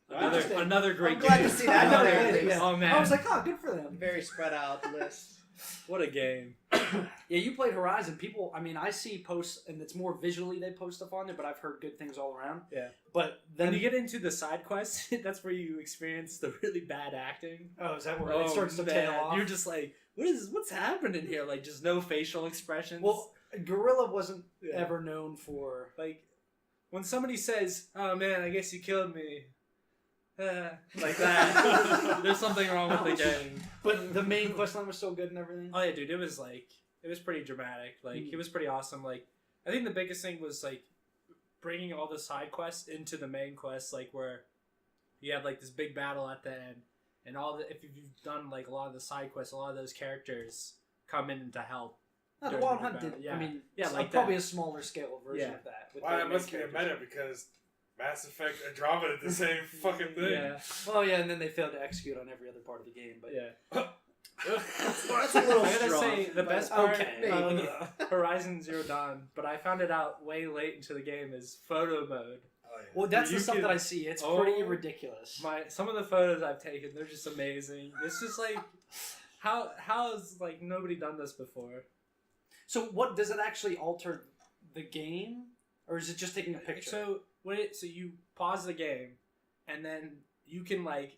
Another great I'm glad game. to see that. Another Another great game. Oh man, I was like, oh, good for them. very spread out list. what a game. Yeah, you played Horizon. People, I mean, I see posts, and it's more visually they post stuff on there, but I've heard good things all around. Yeah. But then When you get into the side quests, that's where you experience the really bad acting. oh, is that where it starts to tail off? You're just like, what's happening here? Like, just no facial expressions. Well, Gorilla wasn't Yeah. ever known for. like when somebody says, "Oh man, I guess you killed me," like that. There's something wrong with the game. But the main quest line was still good and everything. Oh yeah, dude, it was pretty dramatic. Like it was pretty awesome. Like I think the biggest thing was like bringing all the side quests into the main quest, like where you have like this big battle at the end, and if you've done like a lot of the side quests, a lot of those characters come in to help. No, the during Wild the Hunt battle. did. Yeah. I mean, Yeah, it's like probably that. a smaller scale version Yeah. of that. With Wow, the it main must be a characters. meta because Mass Effect Andromeda did the same fucking thing. Yeah, Well, yeah, and then they failed to execute on every other part of the game. But yeah. That's a little I gotta strong. say the but best part okay. of Horizon Zero Dawn, but I found it out way late into the game, is photo mode. Oh, yeah. well, that's the You stuff can- that I see. It's Oh, pretty ridiculous. Some of the photos I've taken, they're just amazing. It's just like how has like nobody done this before? So, what does it actually alter the game, or is it just taking a picture? So so you pause the game, and then you can like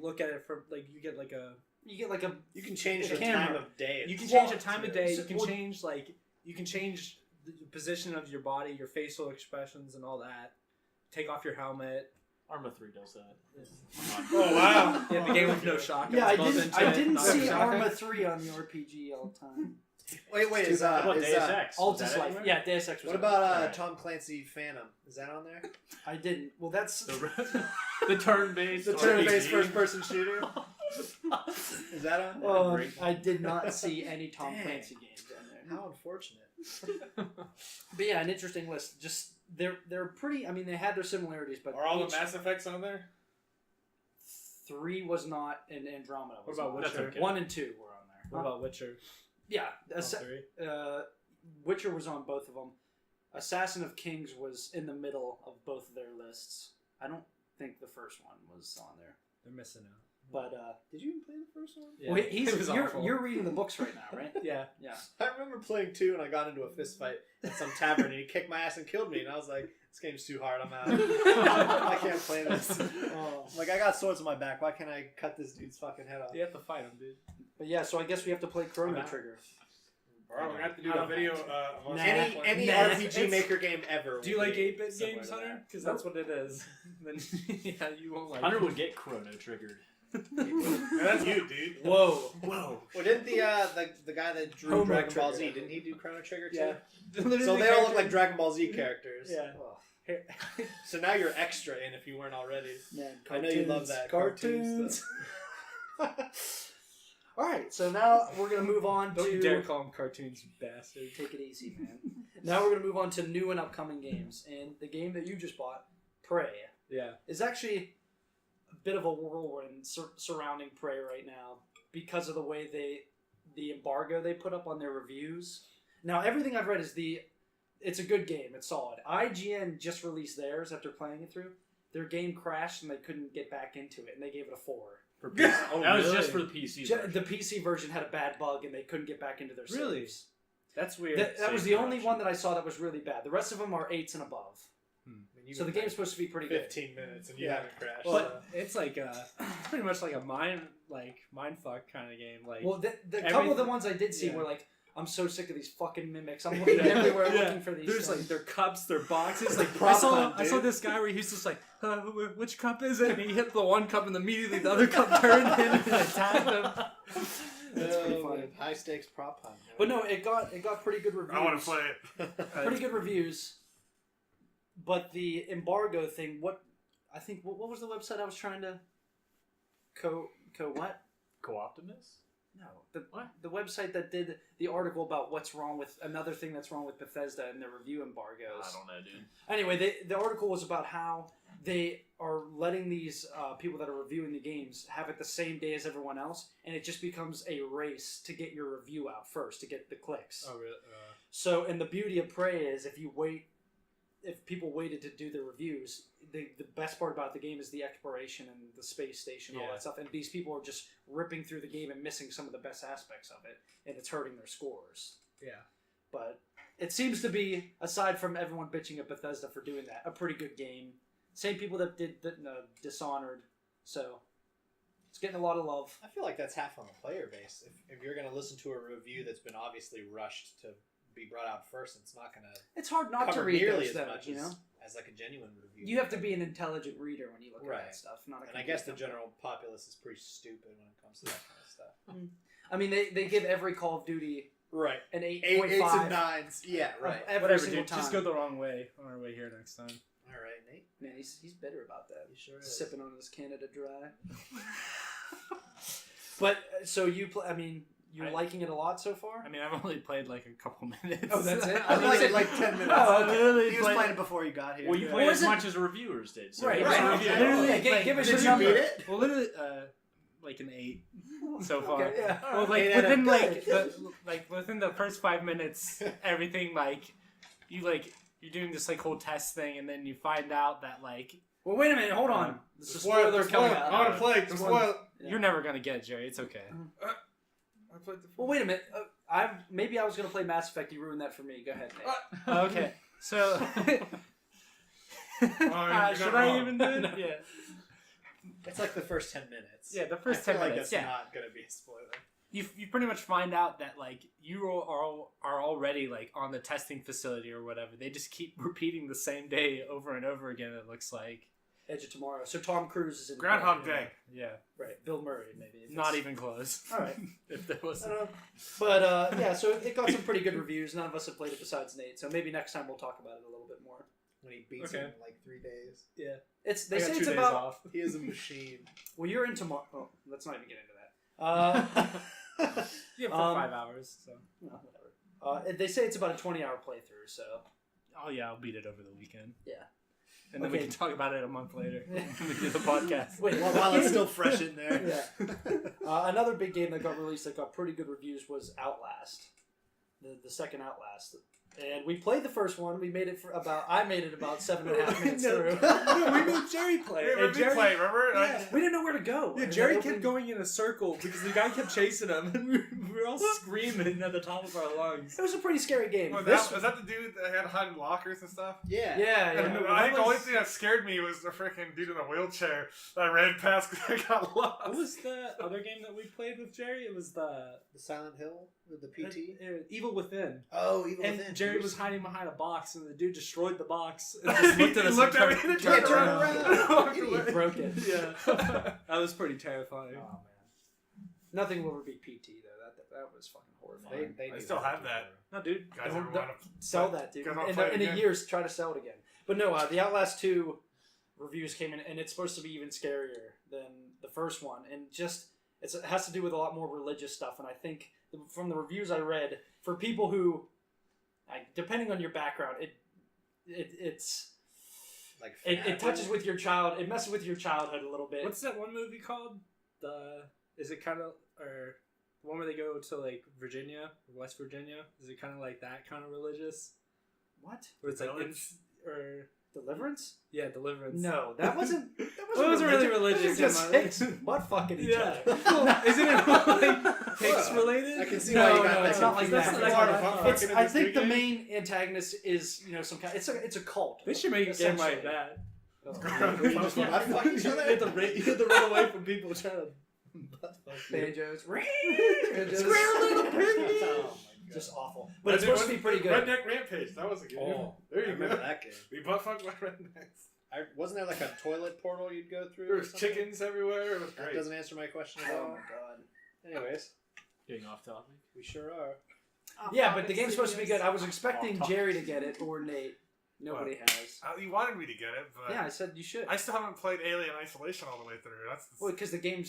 look at it from like you get like a you get like a You can change The the camera. time of day. you can Well, change the time of day. so- You can well- change the position of your body, your facial expressions, and all that. Take off your helmet. Arma 3 does that. Oh wow! Yeah, the game with no shock. yeah. I Both didn't. into I it, didn't not see shock. Arma 3 on the RPG all the time. Wait, is How about Deus Ex? Was Altus that Life. anywhere? Yeah, Deus Ex. Was what on about there. Alright. Tom Clancy Phantom? Is that on there? I didn't. Well, that's. The turn-based. The turn-based first-person shooter. Is that on there? Oh, Great. I did not see any Tom Dang. Clancy games on there. How unfortunate. But yeah, an interesting list. Just they're pretty. I mean, they had their similarities, but Are all each- the Mass Effects on there? 3 was not, and Andromeda was What about not. That's Witcher? okay. 1 and 2 were on there. What about Witcher? Yeah, All three? Witcher was on both of them. Assassin of Kings was in the middle of both of their lists. I don't think the first one was on there. They're missing out. But did you even play the first one? well, you're reading the books right now, right? Yeah. Yeah. I remember playing 2 and I got into a fist fight at some tavern and he kicked my ass and killed me and I was like, this game's too hard, I'm out. I can't play this. Like, I got swords on my back, why can't I cut this dude's fucking head off? You have to fight him, dude. But yeah, so I guess we have to play Chrono Trigger. Alright, we're gonna have to do a video of us Any playing. RPG Maker game ever. Do you like 8-bit similar games, to Hunter? that. Because that's what it is. Then yeah, you won't like. Hunter would get Chrono triggered. Man, that's you, dude. Whoa. Whoa. Well, didn't the guy that drew Homo Dragon Ball Trigger. Z, didn't he do Chrono Trigger too? Yeah. So they all look like Dragon Ball Z characters. Yeah. So now you're extra in if you weren't already. Man, I know you love that. Cartoons. Alright, so now we're going to move on Don't to... you dare call him cartoons, you bastard. Take it easy, man. Now we're going to move on to new and upcoming games. And the game that you just bought, Prey, Yeah. is actually a bit of a whirlwind surrounding Prey right now because of the way the embargo they put up on their reviews. Now, everything I've read is it's a good game. It's solid. IGN just released theirs after playing it through. Their game crashed and they couldn't get back into it, and they gave it a 4. For PC. Oh, that was really? just for the PC version. The PC version had a bad bug, and they couldn't get back into their Really? saves. That's weird. That was the only one that I saw that was really bad. The rest of them are 8s and above. So the game's supposed to be pretty good. 15 minutes and you Yeah. haven't crashed. But it's like pretty much like a mind fuck kind of game. Like, Well, the couple of the ones I did see Yeah. were like, I'm so sick of these fucking mimics. I'm looking everywhere Yeah. looking for these there's things. like their cups, their boxes. Like prop I saw hunt, dude. this guy where he was just like, which cup is it? And he hit the one cup and immediately the other cup turned in and attacked him. That's pretty funny. High stakes prop hunt. But no, it got pretty good reviews. I want to play it. Pretty good reviews. But the embargo thing, what was the website I was trying to what? Co-Optimus? No, the website that did the article about what's wrong with another thing that's wrong with Bethesda and their review embargoes. I don't know, dude. Anyway, the article was about how they are letting these people that are reviewing the games have it the same day as everyone else, and it just becomes a race to get your review out first to get the clicks. Oh, really? So, and the beauty of Prey is if people waited to do their reviews, the best part about the game is the exploration and the space station, all Yeah. that stuff. And these people are just ripping through the game and missing some of the best aspects of it, and it's hurting their scores. Yeah. But it seems to be, aside from everyone bitching at Bethesda for doing that, a pretty good game. Same people that did Dishonored, so it's getting a lot of love. I feel like that's half on the player base. If you're going to listen to a review that's been obviously rushed to be brought out first, it's not going to It's hard not to cover read nearly those, as though, much you know? as like a genuine review. You have to be an intelligent reader when you look at Right. that stuff. Not a And I guess the complete general populace is pretty stupid when it comes to that kind of stuff. dumb. I mean, they give every Call of Duty Right. an 8s 8.5. and 9s. Yeah, right. Every Whatever, single dude. time. Just go the wrong way on our way here next time. All right, Nate. Man, he's bitter about that. You sure is. Sipping on his Canada Dry. But so you're liking it a lot so far? I mean, I've only played like a couple minutes. Oh, that's it? I played it like 10 minutes. Oh, okay. Literally He was played- playing it before you got here. Well, you Yeah. played What as is it? much as reviewers did. So Right, it was right. a Okay. review. Literally, Yeah, like, give us Did a you number. beat it? Well, literally, like an 8 so far. Okay, yeah. Well, like 8 out of within 10. within the first 5 minutes, everything you're doing this like whole test thing, and then you find out that like Well, wait a minute. Hold on. This is Spoil spoiler it. coming I out. want to play it. Spoil it. Yeah. you're never gonna get it, Jerry. It's okay. I played the. Well, wait a minute. Maybe I was going to play Mass Effect. You ruined that for me. Go ahead, Nate. Okay, so you're should not I wrong. even do it? No. Yeah, It's like the first 10 minutes. yeah. The I first feel 10 like minutes. that's Yeah, not going to be a spoiler. you pretty much find out that like you are already like on the testing facility or whatever. They just keep repeating the same day over and over again. It looks like Edge of Tomorrow. So Tom Cruise is in Groundhog Day. yeah, Right. Bill Murray, maybe. if not it's- even close. All right. If there was. But yeah, so it got some pretty good reviews. None of us have played it besides Nate, so maybe next time we'll talk about it a little bit more. When he beats Okay. it in like 3 days. They I got say 2 it's days about. off. He is a machine. Well, you're in tomorrow. Oh, let's not even get into that. Yeah, for 5 hours. So. No, whatever. They say it's about a 20-hour playthrough. So Oh yeah, I'll beat it over the weekend. Yeah. And then we Okay. can talk about it a month later when we do the podcast. wait, While it's still fresh in there. Yeah. Another big game that got released that got pretty good reviews was Outlast. the second Outlast. And we played the first one. We made it I made it about 7.5 minutes through. No, we made Jerry play. Yeah, And Jerry, Jerry, remember? yeah. We didn't know where to go. Yeah, And Jerry then kept going in a circle because the guy kept chasing him, and we were all screaming at the top of our lungs. It was a pretty scary game. Was This- that the dude that had hiding lockers and stuff? Yeah. yeah, And yeah. I think the only thing that scared me was the freaking dude in a wheelchair that I ran past because I got lost. What was the other game that we played with Jerry? It was the The Silent Hill with the PT. Evil Within. Oh, Evil And Within. Jerry was hiding behind a box, and the dude destroyed the box and just looked at He us. looked and at me and turned around. He broke it. Yeah, that was pretty terrifying. Oh man, nothing will ever beat PT though. That was fucking horrifying. They I do still have that. No, dude. Guys Don't- ever want to Sell that, dude. Guys wanna In, play it in a again? year, try to sell it again. But no, the Outlast 2 reviews came in, and it's supposed to be even scarier than the first one. And just it has to do with a lot more religious stuff. And I think from the reviews I read, for people who, depending on your background, it's like it touches with your child. It messes with your childhood a little bit. What's that one movie called? Is it kind of or the one where they go to like Virginia, West Virginia? Is it kind of like that kind of religious? What? Where it's like Village? or Deliverance? yeah, Deliverance. No, that wasn't. That Well, it wasn't really religious. Those are just Emma. hicks butt fucking each Yeah. other. Isn't it like Hicks related? I can see No, why you no, got that. it's not like confused. that. That's It's what not I like thought. It's, I think the main antagonist is some kind. It's a cult. They should make a game like essentially. that. Where you just butt fuck each other? You have to run away from people trying to butt fuck you. Banjos. Square little piggy. Oh my god. Just awful. But it's supposed to be pretty good. Redneck Rampage. That was a good Oh, one. There I you remember go. that game. We butt fucked by rednecks. Wasn't there like a toilet portal you'd go through? There or was something? chickens everywhere. It was That great. doesn't answer my question at Oh all. my god. Anyways, Getting off topic. we sure are. Yeah, but the game's supposed to be good. I was expecting Off Jerry to get it or Nate. Nobody has. You wanted me to get it, but Yeah, I said you should. I still haven't played Alien Isolation all the way through. That's Well, because the game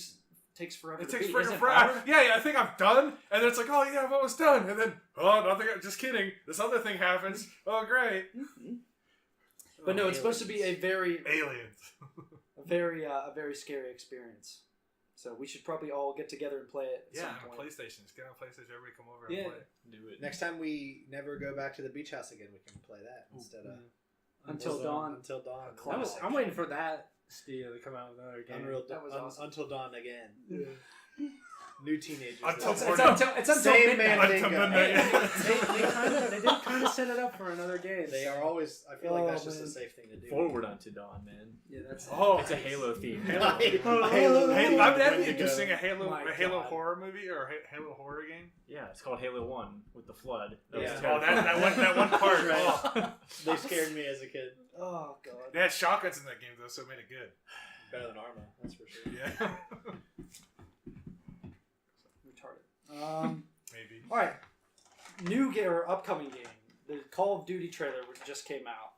takes forever. it to takes beat. freaking Isn't it forever. hard? Yeah, I think I'm done, and then it's like, oh yeah, I'm almost done, and then nothing. Just kidding. This other thing happens. Oh great. But no, it's supposed to be a very Aliens. a very scary experience. So we should probably all get together and play it at Yeah, some on point. PlayStation. Just get on PlayStation. Everybody come over Yeah. and play. Do it. Next time we never go back to the beach house again, we can play that instead of Until dawn. Until dawn. Classic. I'm waiting for that studio to come out with another game. Unreal. That was awesome. Until dawn again. Yeah. New teenagers. Until It's morning. until Same midnight. man. Until Bingo. midnight. They did kind of set it up for another game. They are always. I feel like that's Oh, just a man. safe thing to do. Forward unto dawn, man. Yeah, that's Oh, It's a Halo theme. Halo. Halo. That'd There be you interesting. go. A Halo, My a Halo God. horror movie or a Halo horror game. Yeah, it's called Halo 1 with the flood. That Yeah. was Oh, terrifying. that one part. Right. Oh. They scared me as a kid. oh god. They had shotguns in that game though, so it made it good. Better than Arma, that's for sure. Yeah. Retarded. Maybe. All right. New game or upcoming game. The Call of Duty trailer which just came out,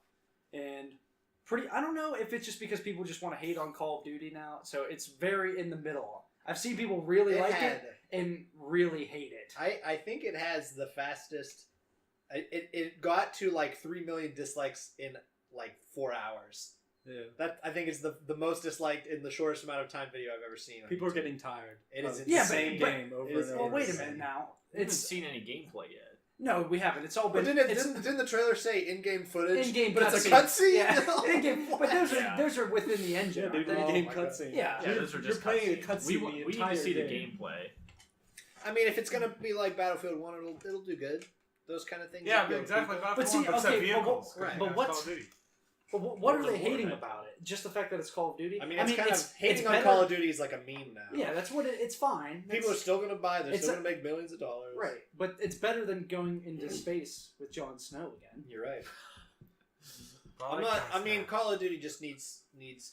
and I don't know if it's just because people just want to hate on Call of Duty now, so it's very in the middle. I've seen people really like it and really hate it. I think it has the fastest. It got to like 3 million dislikes in like 4 hours. Yeah. That I think is the most disliked in the shortest amount of time video I've ever seen. on People are YouTube. getting tired. It is of insane. the same but- game over it is- and Well, over. wait a insane. minute now. I haven't It's seen any gameplay yet. no, we haven't. It's all But been. didn't the trailer say in-game footage? In-game but it's a cutscene. cutscene. Yeah, in-game. But those Yeah. are within the engine. Yeah, dude, aren't they? in-game my God. cutscene. Yeah. Yeah, those are just You're playing a cutscenes. cutscene We the need to entire see the game. gameplay. I mean, if it's gonna be like Battlefield 1, it'll do good. Those kind of things. Yeah, appeal to exactly. people. Not But the see, one that said okay, but vehicles. right. Yeah, but it's what's- Call of Duty. But what are What they was hating Warhammer? about it? Just the fact that it's Call of Duty? I mean, it's kind of it's hating on better- Call of Duty is like a meme now. Yeah, that's what it's fine. People are That's- still gonna buy. They're it's still a- gonna make millions of dollars. right, but it's better than going into space with Jon Snow again. You're right. Well, I'm that not. counts I mean, now. Call of Duty just needs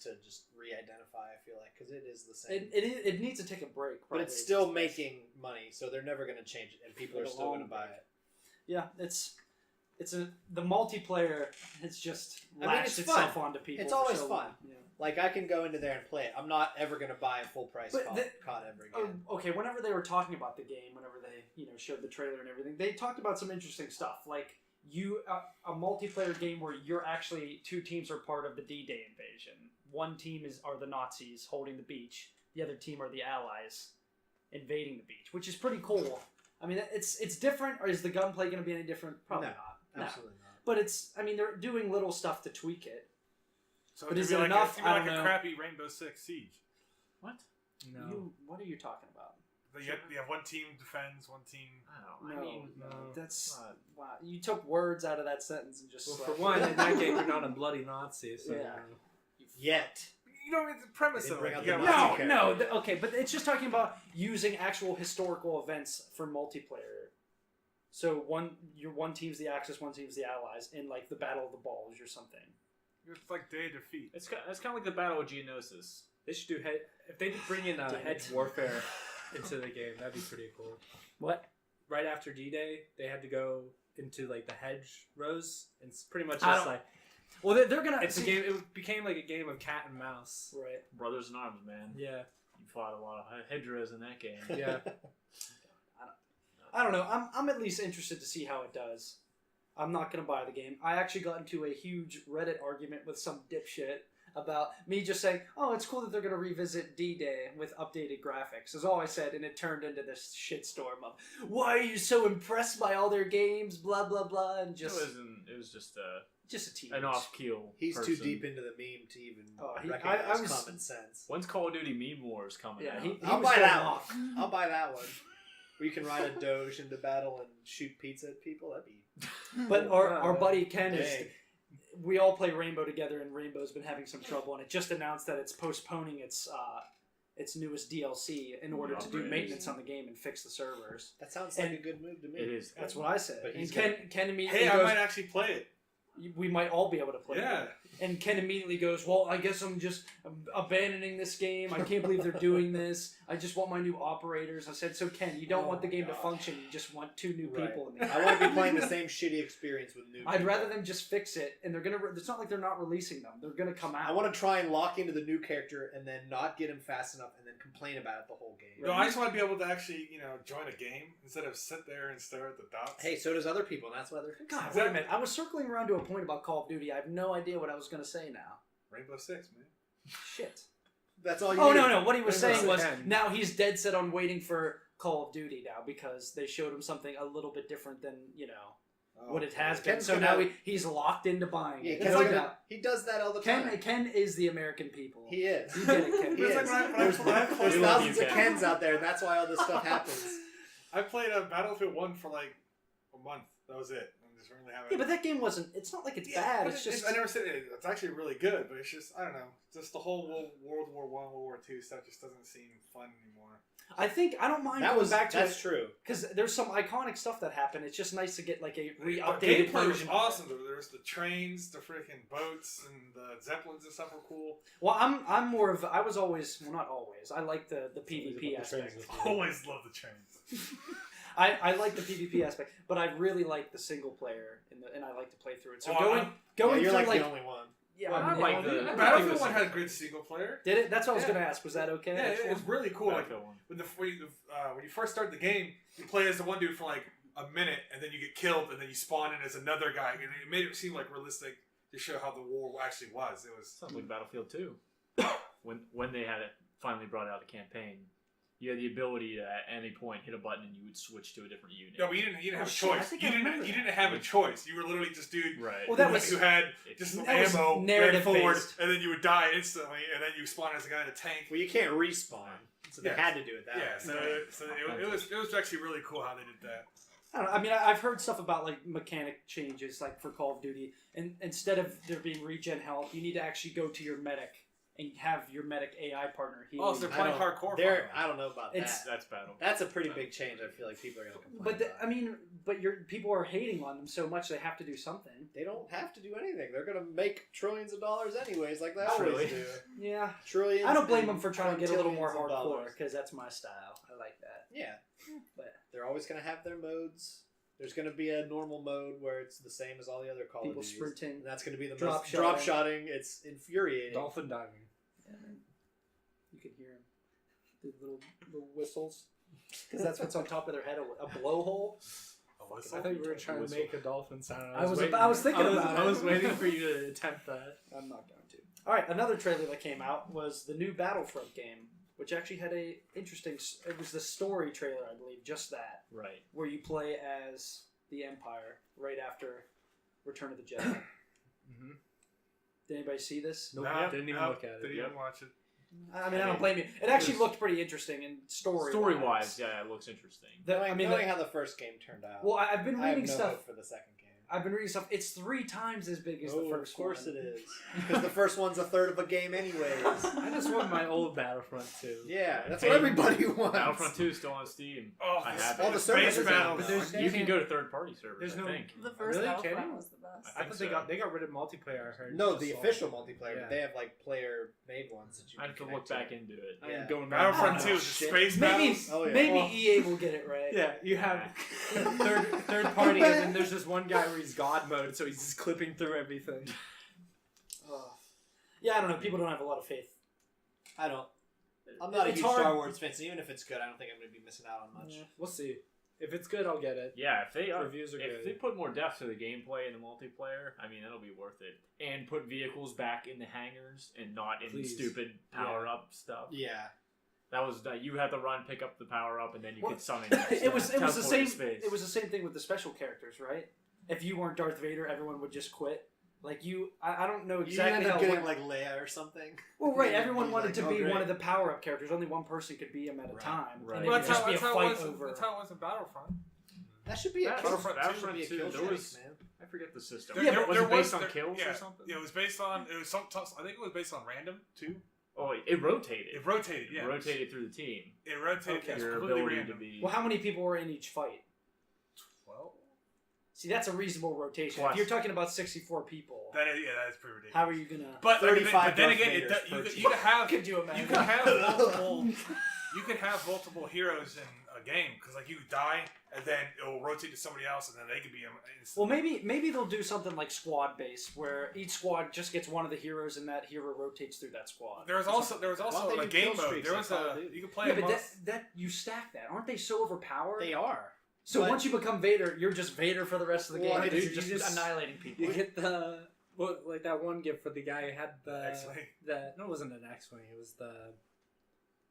to just re-identify. I feel like because it is the same. It needs to take a break, but probably. it's still making money, so they're never gonna change it, and people For are the still long gonna buy break. it. Yeah, the multiplayer has just I mean, latched it's itself fun. onto people. It's for always so fun. long. Yeah. Like I can go into there and play it. I'm not ever gonna buy a full price But COD ever Oh, again. okay, whenever they were talking about the game, whenever they showed the trailer and everything, they talked about some interesting stuff, like a multiplayer game where you're actually two teams are part of the D-Day invasion. One team are the Nazis holding the beach, the other team are the Allies invading the beach, which is pretty cool. I mean, it's different. Or is the gunplay going to be any different? Probably No, not. Absolutely not. But I mean, they're doing little stuff to tweak it. So But it'd is be it like enough? It's gonna I be like don't a know. crappy Rainbow Six Siege. What? What are you talking about? You have one team defends, one team. I don't know. No, I mean, that's not- wow. You took words out of that sentence and just. Well, slapped for one, it. in that game, you're not a bloody Nazi. So, Yeah. Yet. You know, it's the premise They of bring it. out You the got Nazi No, okay, but it's just talking about using actual historical events for multiplayer. So one team's the Axis, one team's the Allies in like the Battle of the Bulge or something. It's like Day of Defeat. It's kind of like the Battle of Geonosis. They should do if they bring in Damn hedge it. warfare into the game. That'd be pretty cool. What? Right after D-Day, they had to go into like the hedge rows, and it's pretty much I just don't- like Well, they're gonna. it's a game. It became like a game of cat and mouse. Right. Brothers in Arms, man. Yeah, You fought a lot of hedgerows in that game. yeah. I don't know. I'm at least interested to see how it does. I'm not gonna buy the game. I actually got into a huge Reddit argument with some dipshit about me just saying, "Oh, it's cool that they're gonna revisit D-Day with updated graphics." Is all I said, and it turned into this shitstorm of, "Why are you so impressed by all their games?" Blah blah blah, and just It was just a tease. an off-keel. He's person. too deep into the meme to even Oh, I recognize was- common sense. When's Call of Duty Meme Wars coming Yeah, out? I'll was buy going that off. one. I'll buy that one. Where you can ride a Doge into battle and shoot pizza at people. That'd be But our buddy Ken is. dang. We all play Rainbow together, and Rainbow's been having some trouble, and it just announced that it's postponing its newest DLC in order to do Upgrades. maintenance on the game and fix the servers. That sounds like a good move to me. It is. That's what I said. But And he's Ken immediately Hey, I goes, might actually play it. we might all be able to play Yeah. it. And Ken immediately goes, well, I guess I'm just abandoning this game. I can't believe they're doing this. I just want my new operators. I said, so Ken, you don't Oh want the my game to God. function. You just want two new Right. people in the I want to be playing the same shitty experience with new I'd people. rather them just fix it, and they're gonna. It's not like they're not releasing them. They're gonna come out. I want to try and lock into the new character and then not get him fast enough and then complain about it the whole game. No, I just want to be able to actually, join a game instead of sit there and stare at the dots. Hey, so does other people, and that's why they're fixing God, it. wait a minute. I was circling around to a point about Call of Duty. I have no idea what I was going to say now. Rainbow Six, man. Shit. That's all you Oh, need. no. What he was Rainbow saying was Six. now he's dead set on waiting for Call of Duty now because they showed him something a little bit different than, what it has been. Ken's So gonna- now he's locked into buying Yeah, it. Ken's No gonna- doubt. he does that all the time. Ken is the American people. He is. You get it, Ken. He It's is. like when I There's played- thousands you, of Ken. Kens out there, and that's why all this stuff happens. I played Battlefield 1 for like a month. That was it. I just really haven't. Yeah, but that game wasn't. It's not like it's Yeah, bad. but It's just. I never said it. It's actually really good, but it's just I don't know. Just the whole World War I, World War II stuff just doesn't seem fun anymore. I think I don't mind That going was back to that's it true. because there's some iconic stuff that happened. It's just nice to get like a But re-updated gameplay was version. awesome. There's the trains, the freaking boats, and the zeppelins and stuff were cool. Well, I'm more of. I was always not always. I like the PvP aspect. Always love the trains. I like the PvP aspect, but I really like the single player and I like to play through it. So Oh, going Yeah, you're through like, like the only one. yeah, Well, I mean, I like the- Battlefield 1 had a good single player. did it? That's what I was Yeah. going to ask. Was that okay? Yeah, it was really cool. Like, Battlefield 1. when you first start the game, you play as the one dude for like a minute, and then you get killed, and then you spawn in as another guy, and it made it seem like realistic to show how the war actually was. It was Sounds like Battlefield 2. when they had it finally brought out a campaign, you had the ability to at any point hit a button and you would switch to a different unit. no, but you didn't have a shit, I choice. think You I didn't remember have a choice. You were literally just dude. Right. Well, that was who had just some that was ammo, narrative ran forward, based. and then you would die instantly, and then you spawn as a guy in a tank. Well, you can't respawn, so they Yeah. had to do it that Yeah, way. so it was actually really cool how they did that. I don't know. I mean, I've heard stuff about like mechanic changes, like for Call of Duty, and instead of there being regen health, you need to actually go to your medic and have your medic AI partner heal. Oh, so you. they're playing I don't- hardcore. There, I don't know about It's- that. That's Battle. That's a pretty big change. I feel like people are going to complain But about. I mean, but people are hating on them so much they have to do something. They don't have to do anything. They're going to make trillions of dollars anyways, like they Not always really. do. Yeah, Trillions. I don't blame and them for trying to get a little more quintillions of hardcore dollars. because that's my style. I like that. Yeah, But they're always going to have their modes. There's going to be a normal mode where it's the same as all the other Call people of Duties. sprinting. And that's going to be the Drop most drop shotting. shotting. It's infuriating. Dolphin diving. And you can hear them, the little whistles, because that's what's on top of their head. A blowhole. I thought you were trying to make a dolphin sound. I was thinking about it. I was waiting for you to attempt that. I'm not going to. All right, another trailer that came out was the new Battlefront game. which actually had a interesting. It was the story trailer, I believe, just that, Right. where you play as the Empire right after Return of the Jedi. Mm-hmm. Did anybody see this? Nope, Nah, didn't even nah, look at it. Didn't Yep. even watch it. I mean, I don't blame you. It actually looked pretty interesting in story. Story-wise, yeah, it looks interesting. Knowing how the first game turned out. Well, I've been I have reading no stuff. hope for the second game. I've been reading stuff. It's 3 times as big as the first one. Of course it is. Because the first one's a third of a game anyways. I just want my old Battlefront 2. Yeah, that's Hey, what everybody wants. Battlefront 2 is still on Steam. Oh, I have all it. the space servers battle. But there's- You can go to third-party servers, There's I no- think. The first Really? Battlefront Kidding? was the best. I thought they got rid of multiplayer. I heard. No, Just the all- official multiplayer, Yeah. but they have like player-made ones that you I can have to connect look back into it. I am Yeah. going Battlefront Oh, 2 is a shit. space Maybe, battles. Oh, yeah. maybe Well- EA will get it right. Yeah, you have third party, and then there's this one guy where he's God mode, so he's just clipping through everything. Ugh. Yeah, I don't know. People don't have a lot of faith. I don't. I'm not a It's huge hard. Star Wars fan, so even if it's good, I don't think I'm going to be missing out on much. Yeah. We'll see. If it's good, I'll get it. Yeah, if they Reviews are if good. they put more depth to the gameplay and the multiplayer, I mean, that'll be worth it. And put vehicles back in the hangars and not in Please. stupid power-up stuff. Yeah. That was you had to run, pick up the power-up, and then you Well, could summon. it was the teleport same. to space. It was the same thing with the special characters, right? If you weren't Darth Vader, everyone would just quit. Like I don't know You exactly end up how. getting like Leia or something. Well, right. You'd Everyone be wanted like, to oh, be great. one of the power-up characters. Only one person could be him at a Right. time. Right. And Well, it would just be a fight over. That's how it was in Battlefront. That should be a Battlefront kill. 2, Should be a kill there streak, was- man. I forget the system. Yeah, but was it based on kills yeah, or something? Yeah, it was based on. It was some. I think it was based on random too. Oh, it rotated. It rotated. Yeah, It rotated through the team. It rotated. Okay. It was Your completely ability random. to be. Well, how many people were in each fight? 12. See, that's a reasonable rotation. Plus- If you're talking about 64 people, That is pretty ridiculous. how are you gonna? But 35 but then Darth again, Vaders per you could have Could you imagine? you could have multiple. You could have multiple heroes in a game because like you die and then it will rotate to somebody else and then they could be. Well, maybe they'll do something like squad based, where each squad just gets one of the heroes, and that hero rotates through that squad. There was also Why a don't they do game kill mode. streaks There like was Call of a Duty? you could play Yeah, a but month. that you stack that. Aren't they so overpowered? They are. So but- once you become Vader, you're just Vader for the rest of the Well, game. dude, You're you just just- annihilating people. You get the like that one gift for the guy who had the X-Wing. no, it wasn't an X-wing. It was the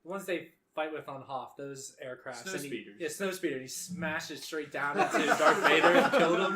ones they fight with on Hoth. Those aircrafts. Snow And he- speeders. Yeah, snow speeder. And he smashes straight down into Darth Vader and killed him.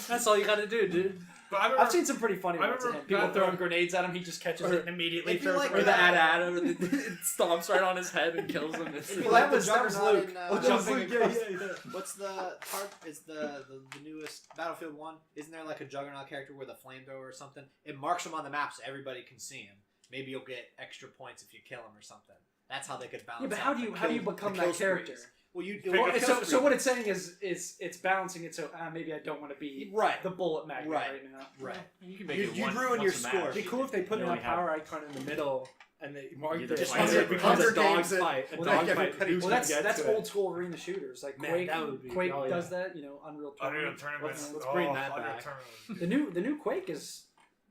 That's all you got to do, dude. But I remember, I've seen some pretty funny I ones of remember him. People back throwing when- grenades at him, he just catches it and immediately If you throws like it. Or the that- AT-AT, it stomps right on his head and kills him. It's It'd be Well, like that was Juggernaut Luke. in, Oh, that was jumping Luke, across- yeah. What's the part? Is the newest Battlefield 1? Isn't there like a Juggernaut character with a flamethrower or something? It marks him on the map so everybody can see him. Maybe you'll get extra points if you kill him or something. That's how they could balance. Yeah, but out how do the you kill- become the kill that character? streaks. Well, you Pick up So, kill so what it's saying is it's balancing it. So maybe I don't want to be right, the bullet magnet Right. right now. right. You can make You'd- it you'd one, ruin once your a score. match. It'd be cool if they put You that only have- power icon in the middle and they mark You the just and fight it becomes a Hunger dog Games it. fight. A Well, dog then fight. everybody- Who's Well, gonna get that's to it? old school arena shooters like Man, Quake. that would be- Quake oh, yeah. does that. Unreal Unreal Tournament. Tournaments. Let's bring that Unreal back. Tournaments. The new Quake is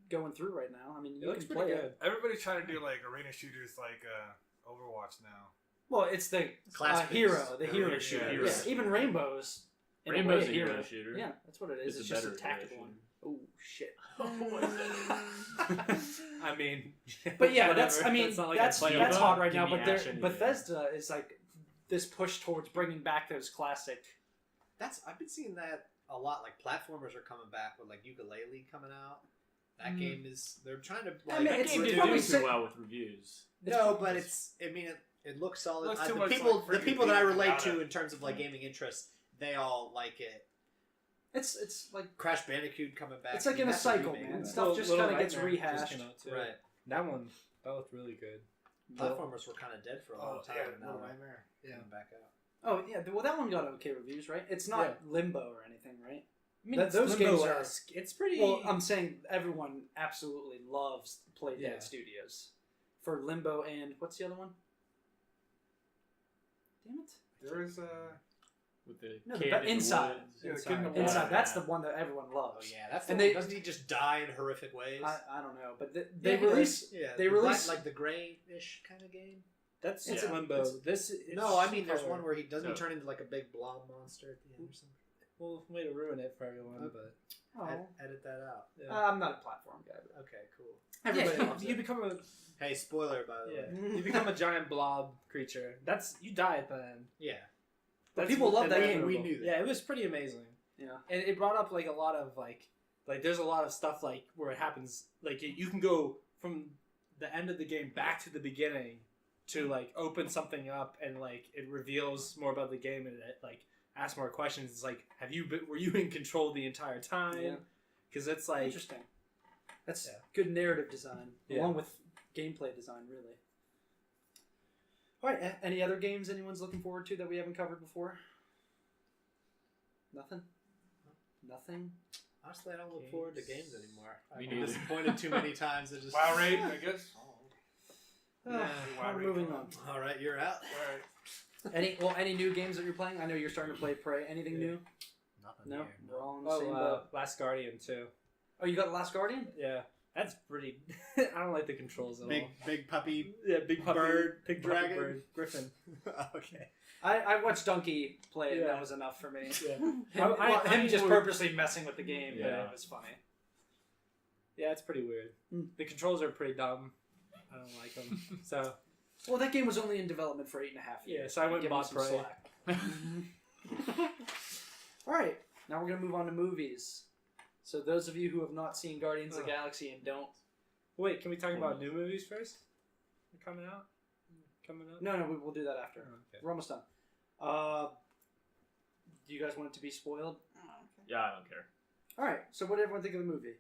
going through right now. I mean, It you looks can pretty play good. it. Everybody's trying to do like arena shooters like Overwatch now. Well, it's the Classic hero, the Yeah, hero yeah, shooter. hero. Yeah, even Rainbows. in Rainbow's way, a hero shooter. Yeah, that's what it is. It's It's, a just a better tactical hero one. Oh shit. I mean, But yeah, whatever. that's. I mean, It's not like that's a play that's on hot right Give now. me But there- action, yeah. Bethesda is like this push towards bringing back those classic. I've been seeing that a lot. Like platformers are coming back with like Ukulele coming out. That Mm. game is. They're trying to. Like, I mean, That it's game didn't probably do sick- too well with reviews. No, but it's. I mean, it looks solid. Looks too the much people, like the freaking people that I Beat relate Without to It. in terms of like gaming interests, they all like it. It's like Crash Bandicoot coming back. it's like I mean, in a that's cycle, remake. man. Little- Stuff just Little kind of gets Nightmare just rehashed. came out, too. Right. That looked really good. Platformers were kind of dead for a long Oh, time, yeah, and now Little they're Nightmare. coming back out. Oh yeah, well that one got okay reviews, right? It's not Yeah. Limbo or anything, right? I mean, Those it's games Limbo-esque. It's pretty. Well, I'm saying everyone absolutely loves Play Dead Yeah. Studios for Limbo and what's the other one? Damn it! There is With the No, kid the in the Inside. woods. Yeah, Inside. Kid in the Inside. Woods. That's the one that everyone Oh loves. yeah, that's And the one. they- Doesn't he just die in horrific ways? I don't know, but they Yeah, he release. does. Yeah, they the black- release- like the grayish kind of game. That's It's a Limbo. It's No, I mean there's color. one where he doesn't No. turn into like a big blob monster at the end or something. Well, way to ruin it for everyone, but Oh. Edit that out. yeah. I'm not a platform guy. But Okay, cool. Everybody Yeah, loves you it. become a Hey, spoiler by the way. you become a giant blob creature. You die at the end. Yeah. But people love that memorable. game. We knew that. Yeah, it was pretty amazing. Yeah. And it brought up like a lot of like there's a lot of stuff like where it happens like you can go from the end of the game back to the beginning to like open something up and like it reveals more about the game and it like asks more questions. It's like were you in control the entire Yeah. time? Because it's like Interesting. That's Yeah. good narrative design, Yeah. along with gameplay design, really. All right. Any other games anyone's looking forward to that we haven't covered before? Nothing. Nothing. Honestly, I don't look forward to games anymore. Me I've been neither. disappointed too many times. I just WoW raid, I guess. Ah, Wow, we're moving on. All right, you're out. Alright. Any new games that you're playing? I know you're starting to play Prey. Anything new? Nothing No, here. we're all in the same boat. Last Guardian too. Oh, you got The Last Guardian? Yeah, that's pretty. I don't like the controls at all. Big puppy. Yeah, big puppy, bird, big dragon. puppy bird, griffin. Okay. I watched Donkey play it, and Yeah. that was enough for me. Yeah. Him just purposely messing with the game, Yeah. but it was funny. Yeah, it's pretty weird. Mm. The controls are pretty dumb. I don't like them. So Well, that game was only in development for 8.5 years. yeah, so I went and Give 'em bought some Prey. slack. All right, now we're gonna move on to movies. So those of you who have not seen Guardians of the Galaxy and don't, Wait, can we talk about new movies first? They're coming out. no, we'll do that after. Oh, okay. We're almost done. Do you guys want it to be spoiled? Oh, okay. Yeah, I don't care. All right. So what did everyone think of the movie?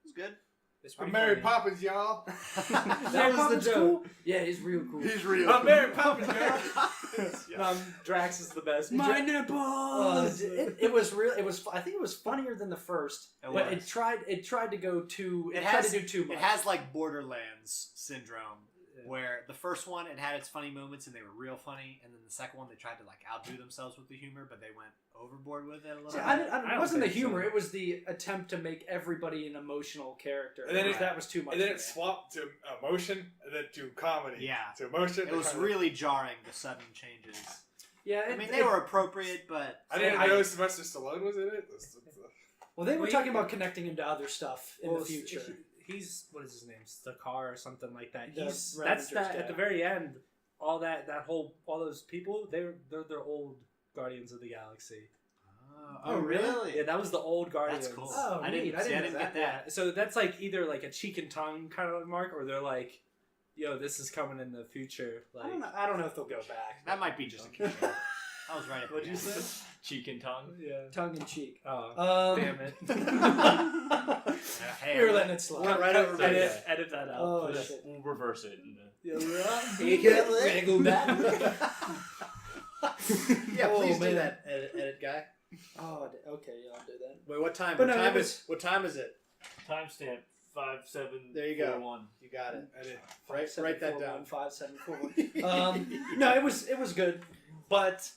It's good. It's I'm pretty Mary funny. Poppins, y'all. That was the joke. Cool? Yeah, he's real cool. He's real. I'm Mary Poppins, girl. Drax is the best. My nipples. It was real. It was. I think it was funnier than the first, It but was. it tried to go too. It It tried has- to do too much. It has like Borderlands syndrome, Yeah. where the first one it had its funny moments and they were real funny, and then the second one they tried to like outdo themselves with the humor, but they went overboard with it a little. See, bit. it don't wasn't the think so. humor. It was the attempt to make everybody an emotional character. And then that was too much. And then for it me. swapped to emotion, and then to comedy. Yeah. To emotion. It was really jarring, the sudden changes. Yeah, I mean, they were appropriate, but I didn't know Sylvester Stallone was in it. Well, they were Well, talking about connecting him to other stuff in Well, the future. He's what is his name? Stakar or something like that. The That's Ravagers that guy. at the very end. All those people they're old Guardians of the Galaxy. oh really? Yeah, that was the old Guardians. That's cool. Oh, I neat. didn't, I didn't get know that. that. Yeah, so that's like either like a cheek and tongue kind of mark, or they're like, "Yo, this is coming in the future." Like, I don't know if they'll go back. That might be just a control. I was right. What'd you say? Cheek and tongue. Yeah. Tongue in cheek. Oh, damn it. Hey, We were letting it slide. Cut right over my edit, head. edit that out. Oh, please. shit. We'll reverse it. We're gonna go back. Yeah, Oh, please do man. that, edit guy. Oh, okay, yeah, I'll do that. Wait, what time? But What no, time it is? What time is it? Timestamp 5741. There you go. You got it. Edit. Write that down. 5741. No, it was good, but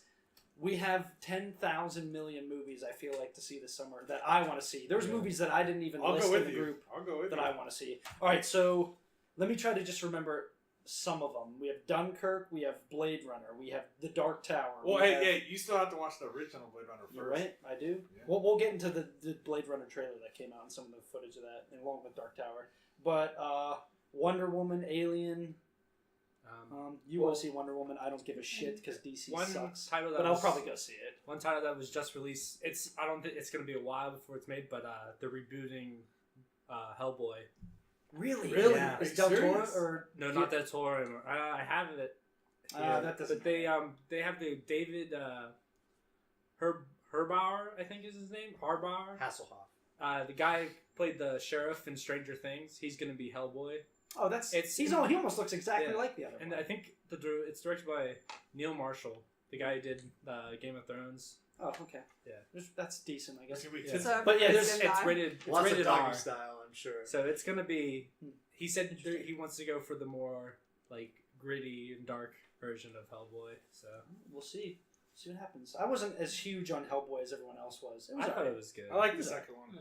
we have 10,000 million movies. I feel like to see this summer that I want to see. There's movies that I didn't even I'll list go in with the you. group I'll go with that you. I want to see. All right, so let me try to just remember some of them. We have Dunkirk. We have Blade Runner. We have The Dark Tower. Well, we have, hey, you still have to watch the original Blade Runner first. You're right, I do. Yeah. We'll get into the Blade Runner trailer that came out and some of the footage of that, along with Dark Tower. But Wonder Woman, Alien. You want to see Wonder Woman? I don't give a shit because DC One sucks. title that But I'll was- probably go see it. One title that was just released. I don't think it's gonna be a while before it's made, but they're rebooting Hellboy. Really? Yeah. Is Del Toro Serious? or No, not that Toro anymore. I have it. that doesn't. But they have the David Herbauer, I think is his name. Harbauer. Hasselhoff. The guy played the sheriff in Stranger Things. He's gonna be Hellboy. Oh, that's It's- he almost looks exactly Yeah. like the other And one. I think it's directed by Neil Marshall, the guy who did Game of Thrones. Oh, okay. Yeah. That's decent, I guess. It's gonna be Yeah. tits. So But yeah, everybody's there's- gonna It's die? rated. It's Lots rated of doggy R. style, I'm sure. So it's gonna be. He said Interesting. he wants to go for the more like gritty and dark version of Hellboy. So We'll see. See what happens. I wasn't as huge on Hellboy as everyone else was. It was I thought alright. it was good. I like the second one.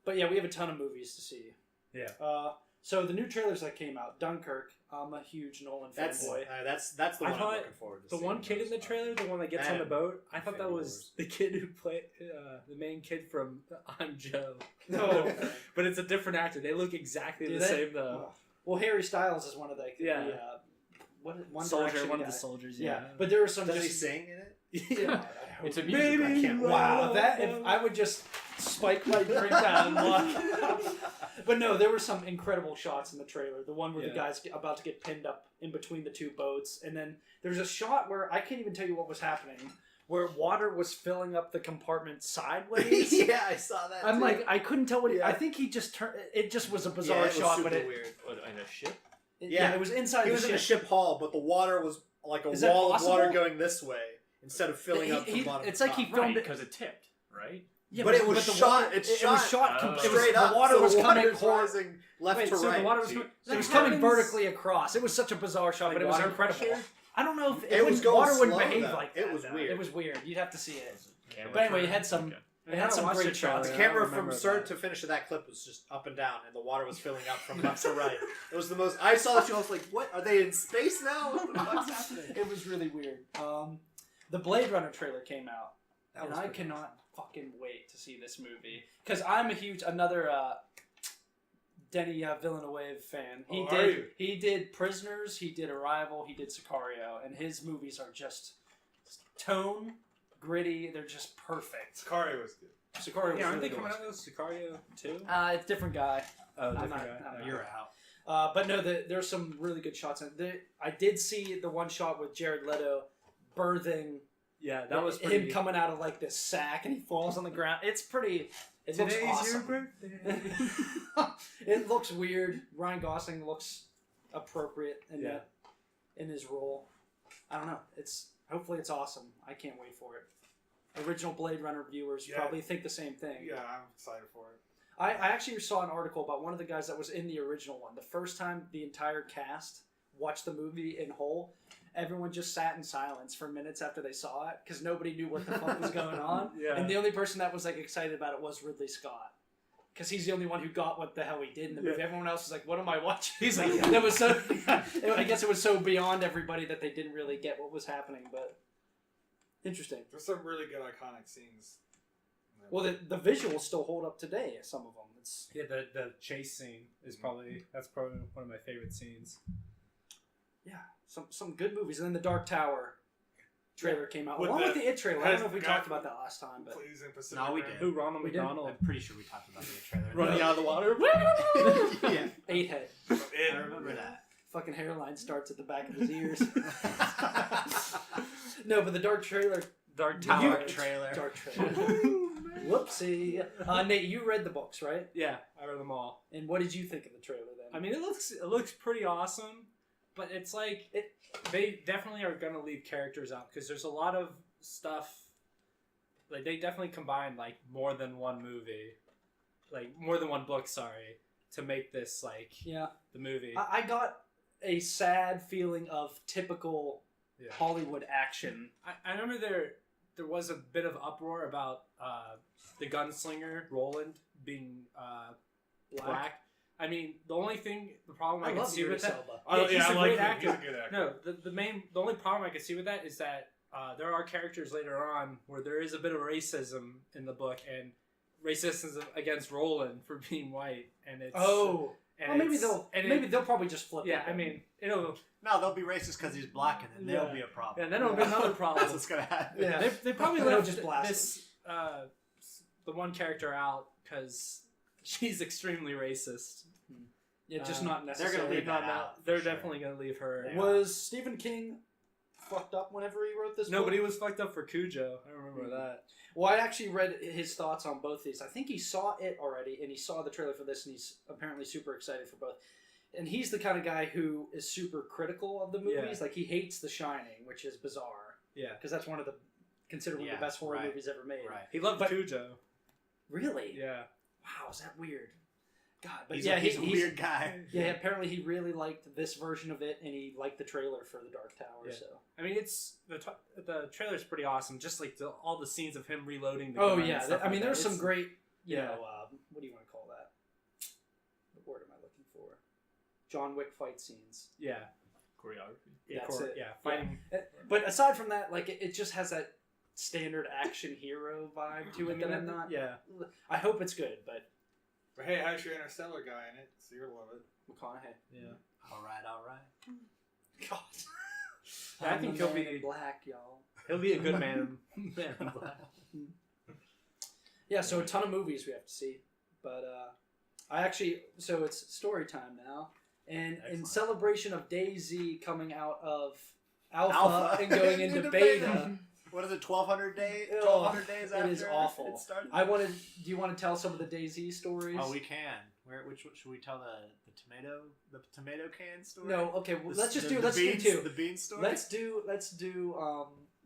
But yeah, we have a ton of movies to see. Yeah. So the new trailers that came out, Dunkirk. I'm a huge Nolan fanboy. That's the I one I'm thought looking forward to. The seeing one kid in the most. trailer, the one that gets on the boat, I thought that Infinity was Wars. the kid who played the main kid from I'm Joe. No. But it's a different actor. They look exactly Do the they? same though. Well, Harry Styles is one of the Yeah. One Soldier, Direction one of guy. the soldiers. Yeah, Yeah. but there were some. Does he just, sing in it? Yeah. It's a Maybe musical. I can't- Wow, that if I would just spike my drink down and walk. But no, there were some incredible shots in the trailer. The one where the guy's about to get pinned up in between the two boats, and then there's a shot where I can't even tell you what was happening, where water was filling up the compartment sideways. Yeah, I saw that. I'm too. like, I couldn't tell what. Yeah. I think he just turned. It just was a Yeah, bizarre it was shot, super but weird. In a ship? yeah, it was inside He the was ship. in a ship hull, but the water was like a Is that wall of water possible? going this way instead of filling up from bottom. It's to like he top. filmed it. because it tipped, right? Yeah, But it was the shot- water- it's it was shot, shot. Oh. It was, straight the up. water so was the coming water's hard. rising left Wait, to so right. the water was So coming. It was coming vertically across. It was such a bizarre shot, Like but it was water incredible. pressure? I don't know if It was going water wouldn't slow, behave though. like It that. was though. weird. It was weird. You'd have to see it. Camera But anyway, trap? it had some. Okay. It had some great shots. The I camera don't from remember start that. to finish of that clip was just up and down, and the water was filling up from left to right. It was the most. I saw that show. I was like, "What? Are they in space now? What the fuck's happening?" It was really weird. The Blade Runner trailer came out, That and was I pretty cannot fucking wait to see this movie because I'm a huge another Denny Villeneuve fan. Oh, are you? He did Prisoners, he did Arrival, he did Sicario, and his movies are just tone gritty. They're just perfect. Sicario was good. Sicario, was Yeah, aren't really they coming good. out with Sicario too? It's a different guy. Oh, I'm different not- guy. I'm not- You're out. But no, there's some really good shots. I did see the one shot with Jared Leto birthing. Yeah, that was him pretty. coming out of like this sack and he falls on the ground. It's pretty. It looks Today's awesome. your birthday. It looks weird. Ryan Gosling looks appropriate in Yeah. that in his role. I don't know. Hopefully it's awesome. I can't wait for it. Original Blade Runner viewers Yeah. probably think the same thing. Yeah, I'm excited for it. I actually saw an article about one of the guys that was in the original one. The first time the entire cast watched the movie in whole, everyone just sat in silence for minutes after they saw it because nobody knew what the fuck was going on. Yeah. And the only person that was like excited about it was Ridley Scott. Because he's the only one who got what the hell he did in the movie. Yeah. Everyone else was like, "What am I watching?" He's like, that was so. I guess it was so beyond everybody that they didn't really get what was happening. But interesting. There's some really good iconic scenes. Well, the visuals still hold up today. Some of them. It's Yeah, the chase scene is probably one of my favorite scenes. some good movies. And then the Dark Tower trailer came out With along the- with the It trailer. I don't know if we has the guy talked about that last time, but Please in Pacific No, we Rim. did. Who? Ronald We did. McDonald I'm pretty sure we talked about the trailer. running out of the water. Yeah, 8-head. It. I remember that. Fucking hairline starts at the back of his ears. No, but the Dark trailer. Dark Tower Tower. trailer. Dark trailer. Whoopsie. Nate, you read the books, right? Yeah, I read them all. And what did you think of the trailer then? I mean, it looks pretty awesome, but it's like they definitely are gonna leave characters out because there's a lot of stuff. Like they definitely combine like more than one movie, like more than one book. Sorry, to make this like yeah, the movie. I got a sad feeling of typical Yeah. Hollywood action. I remember there was a bit of uproar about the gunslinger Roland being black. I mean, the problem I, can see with that. Oh, he's yeah, I a like great him. actor. He's a good actor. No, the only problem I can see with that is that there are characters later on where there is a bit of racism in the book and racism against Roland for being white, and it's Oh, and well, maybe it's- they'll probably just flip. yeah. it. I mean, it'll No, they'll be racist because he's black, and then there'll Yeah. be a problem. yeah. Then it'll be another That's problem. what's gonna happen. Yeah. They probably They'll left just blast this the one character out because she's extremely racist. yeah, just Uh, not they're necessarily. gonna leave Not that now. out, for They're sure. definitely gonna leave her. They Was Stephen King fucked up whenever he wrote this? No, book? but he was fucked up for Cujo. I remember Mhm. that. Well, I actually read his thoughts on both these. I think he saw it already, and he saw the trailer for this, and he's apparently super excited for both. And he's the kind of guy who is super critical of the movies. Yeah. Like, he hates The Shining, which is bizarre, Yeah, because that's one of considered one of Yeah, the best horror right. movies ever made. Right. he loved But- Cujo. Really? Yeah, Wow, is that weird? God, but He's yeah, he's a weird guy. Yeah, apparently he really liked this version of it, and he liked the trailer for The Dark Tower. Yeah. So. I mean it's the trailer's pretty awesome. Just like all the scenes of him reloading. The Oh gun and yeah, stuff I mean like there's that. some great, you yeah. know, what do you want to call that? What word am I looking for? John Wick fight scenes. Yeah. Choreography. That's it. Yeah. Fighting. But aside from that, like it just has that standard action hero vibe to it that I'm not. Yeah. I hope it's good, but But hey, how's your Interstellar guy in it? So you'll love it. McConaughey. Yeah. All right. God. I think he'll be black, y'all. He'll be a good man. Yeah, so a ton of movies we have to see, but so it's story time now, and in Excellent. celebration of DayZ coming out of Alpha, Alpha. and going into beta, What is it? 1,200 days. Oh, 1,200 days after it is awful. it started. Do you want to tell some of the DayZ stories? Oh, we can. Which should we tell the tomato can story? No, okay. Well, let's do beans, two. The bean story. Let's do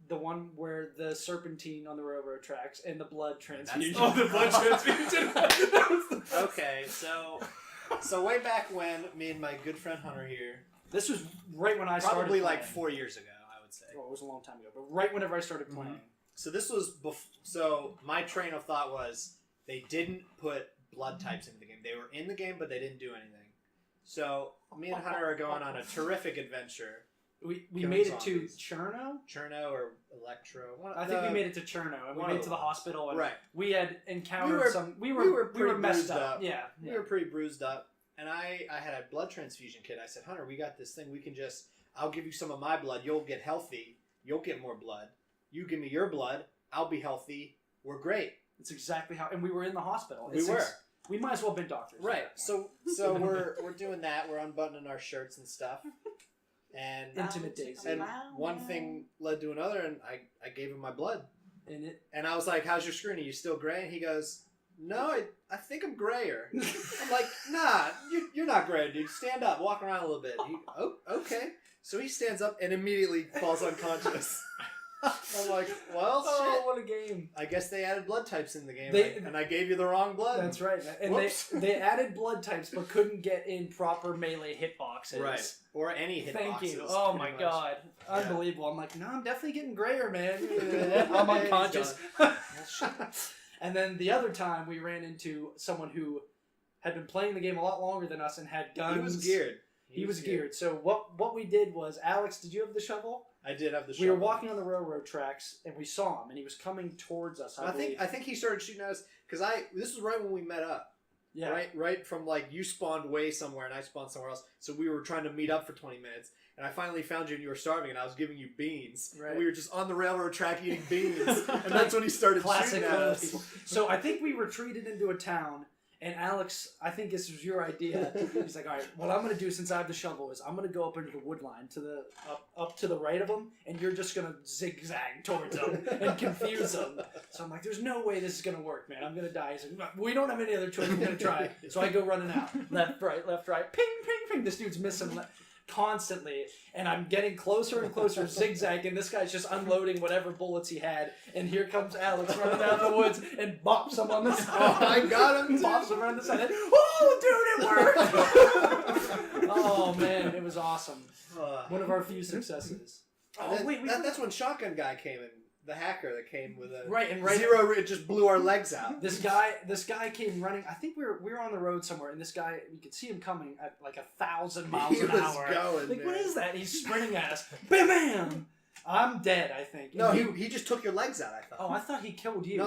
the one where the serpentine on the railroad tracks and the blood transfusion. Oh, the blood transfusion. That was the best. Okay, so way back when, me and my good friend Hunter here, This was right when I started. probably playing. like 4 years ago, I would say. Well, it was a long time ago, but right whenever I started playing. So this was so my train of thought was they didn't put blood types into the game. They were in the game, but they didn't do anything. So me and Hunter are going on a terrific adventure. We Killing made it zombies. to Cherno. or Electro. I think we made it to Cherno, and we one made of it to the them. hospital, and Right. we had encountered We were- some. We we were were pretty messed bruised up. up. Yeah, We were pretty bruised up, and I had a blood transfusion kit. I said, Hunter, we got this thing. We can I'll give you some of my blood. You'll get healthy. You'll get more blood. You give me your blood. I'll be healthy. We're great. It's exactly how. And we were in the hospital. We were. We might as well have been doctors. at Right. that point. So we're doing that. We're unbuttoning our shirts and stuff. And Intimate days. and one thing led to another, and I gave him my blood. And it. And I was like, "How's your screen? Are you still gray?" And he goes, "No, I think I'm grayer." I'm like, "Nah, you're not gray, dude. Stand up, walk around a little bit." Okay. So he stands up and immediately falls unconscious. I'm like, "Well, Oh, shit. what a game! I guess they added blood types in the game, They- and I gave you the wrong blood." That's right. And Whoops. they added blood types, but couldn't get in proper melee hitboxes. Right. Or any hitboxes. Thank you. Oh pretty my much. god. Yeah. Unbelievable. I'm like, no, I'm definitely getting grayer, man. Yeah, I'm he's unconscious. And then the other time we ran into someone who had been playing the game a lot longer than us and had guns. He was geared. He was geared. So what we did was, Alex, did you have the shovel? I did have the We were shovel. walking on the railroad tracks and we saw him and he was coming towards us. I believe. I think he started shooting at us because this was right when we met up. Yeah. Right from like you spawned way somewhere and I spawned somewhere else. So we were trying to meet up for 20 minutes. And I finally found you and you were starving and I was giving you beans. Right. And we were just on the railroad track eating beans. And that's when he started Classic shooting at homeless us. people. So I think we retreated into a town, and Alex, I think this was your idea. He's like, all right, what I'm going to do since I have the shovel is I'm going to go up into the wood line to the up to the right of him, and you're just going to zigzag towards him and confuse him. So I'm like, there's no way this is going to work, man. I'm going to die. He's like, we don't have any other choice. We're going to try. So I go running out. Left, right, ping, ping, ping. This dude's missing constantly, and I'm getting closer and closer, zigzag, and this guy's just unloading whatever bullets he had, and here comes Alex running out of the woods and bops him on the side. Oh, I got him too. Bops him around the side. Oh, dude, it worked! Oh man, it was awesome. One of our few successes. Oh Then- wait, that's when Shotgun Guy came in. The hacker that came with a right, and right. zero, it just blew our legs out. This guy came running. I think we were on the road somewhere, and this guy, you could see him coming at like 1,000 miles He an was hour. going, Like, what man. is that? He's sprinting at us. Bam, bam! I'm dead, I think. No, And he just took your legs out, I thought. Oh, I thought he killed you.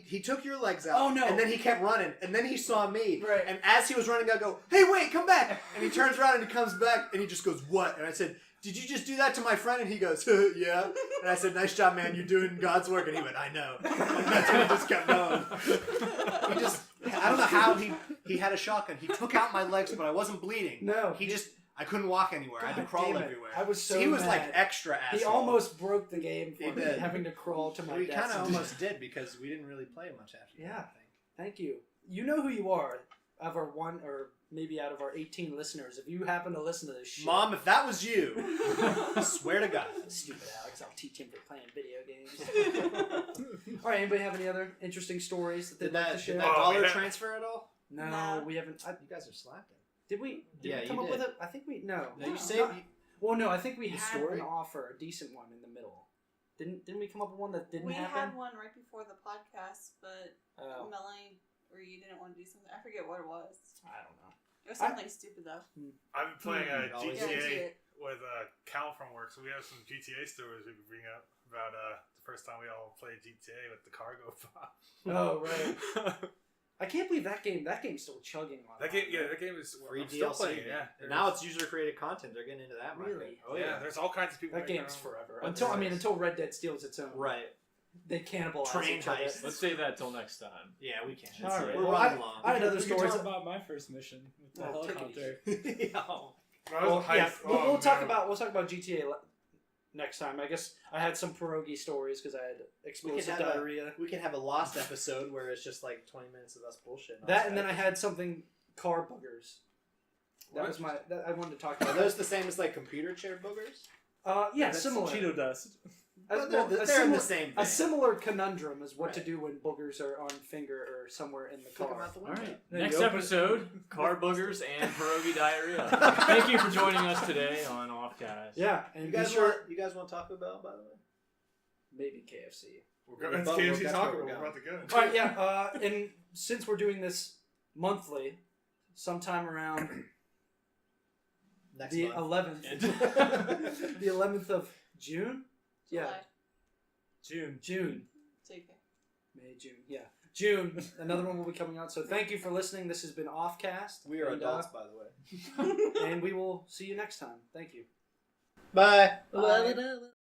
He took your legs out. Oh, no. And then he kept running. And then he saw me. Right. And as he was running, I go, "Hey, wait, come back!" And he turns around and he comes back and he just goes, "What?" And I said, "Did you just do that to my friend?" And he goes, "Yeah." And I said, "Nice job, man. You're doing God's work." And he went, "I know." And that's when he just kept going. I don't know how he had a shotgun. He took out my legs, but I wasn't bleeding. No. I couldn't walk anywhere. I had to God crawl damn it. everywhere. I was so he was mad. like extra asshole. He almost broke the game for He me, did. having to crawl to my We death. kind of almost did because we didn't really play much after that, Yeah. I think. Thank you. You know who you are. Of our one, or maybe out of our 18 listeners, if you happen to listen to this shit. Mom, if that was you, I swear to God. Stupid Alex, I'll teach him for playing video games. Alright, anybody have any other interesting stories that they'd Did like that, to share? did that Oh, dollar yeah. transfer at all? No, No. we haven't. You guys are slapping. Did we Yeah, come you up did. with it? I think we. No. No, you No, saved. not- Well, no, I think we The had story? an offer, a decent one in the middle. Didn't we come up with one that didn't We happen? had one right before the podcast, but Oh, Melanie or you didn't want to do something. I forget what it was. I don't know. It was something stupid though. I've been playing Always Yeah, I see GTA it. with Cal from work, so we have some GTA stories we could bring up about the first time we all played GTA with the cargo pop. Oh right. I can't believe that game's still chugging on. That game is Free I'm still DLC. playing it, yeah. And now it's user-created content. They're getting into that market. Really? Oh yeah, yeah. there's all kinds of people. That making game's their own. forever. Until Red Dead steals its own. Right. They cannibalize Train each other. heist. Let's save that till next time. Yeah, we can. All right. We're Well, running long. I had other We can stories. talk about my first mission with the Oh, take it helicopter. Yeah. No, it was Well, a heist. yeah, Oh, we'll talk no. about GTA next time. I guess I had some pierogi stories because I had explosive have a- diarrhea. We can have a lost episode where it's just like 20 minutes of us bullshit. That and then I had something car boogers. That was that I wanted to talk Are about. those the same as like computer chair boogers? Yeah, That's similar. Cheeto dust. Well, Well, they're a in similar- the same thing. A similar conundrum is what to Right. do when boogers are on finger or somewhere in the Flick 'em car. out the All window. right. Then Next you open- episode: car boogers and pierogi diarrhea. Thank you for joining us today on Offcast. Yeah, and You be guys sure want Taco Bell, by the way? maybe KFC. We're going to That's KFC where Taco. we're We're going. about to go. All right, yeah, and since we're doing this monthly, sometime around Next the month. 11th, the 11th of June. Yeah, June. June, Take it. May, June. Yeah, June. Another one will be coming out. So thank you for listening. This has been Offcast. We are and, adults, by the way. and we will see you next time. Thank you. Bye. Bye.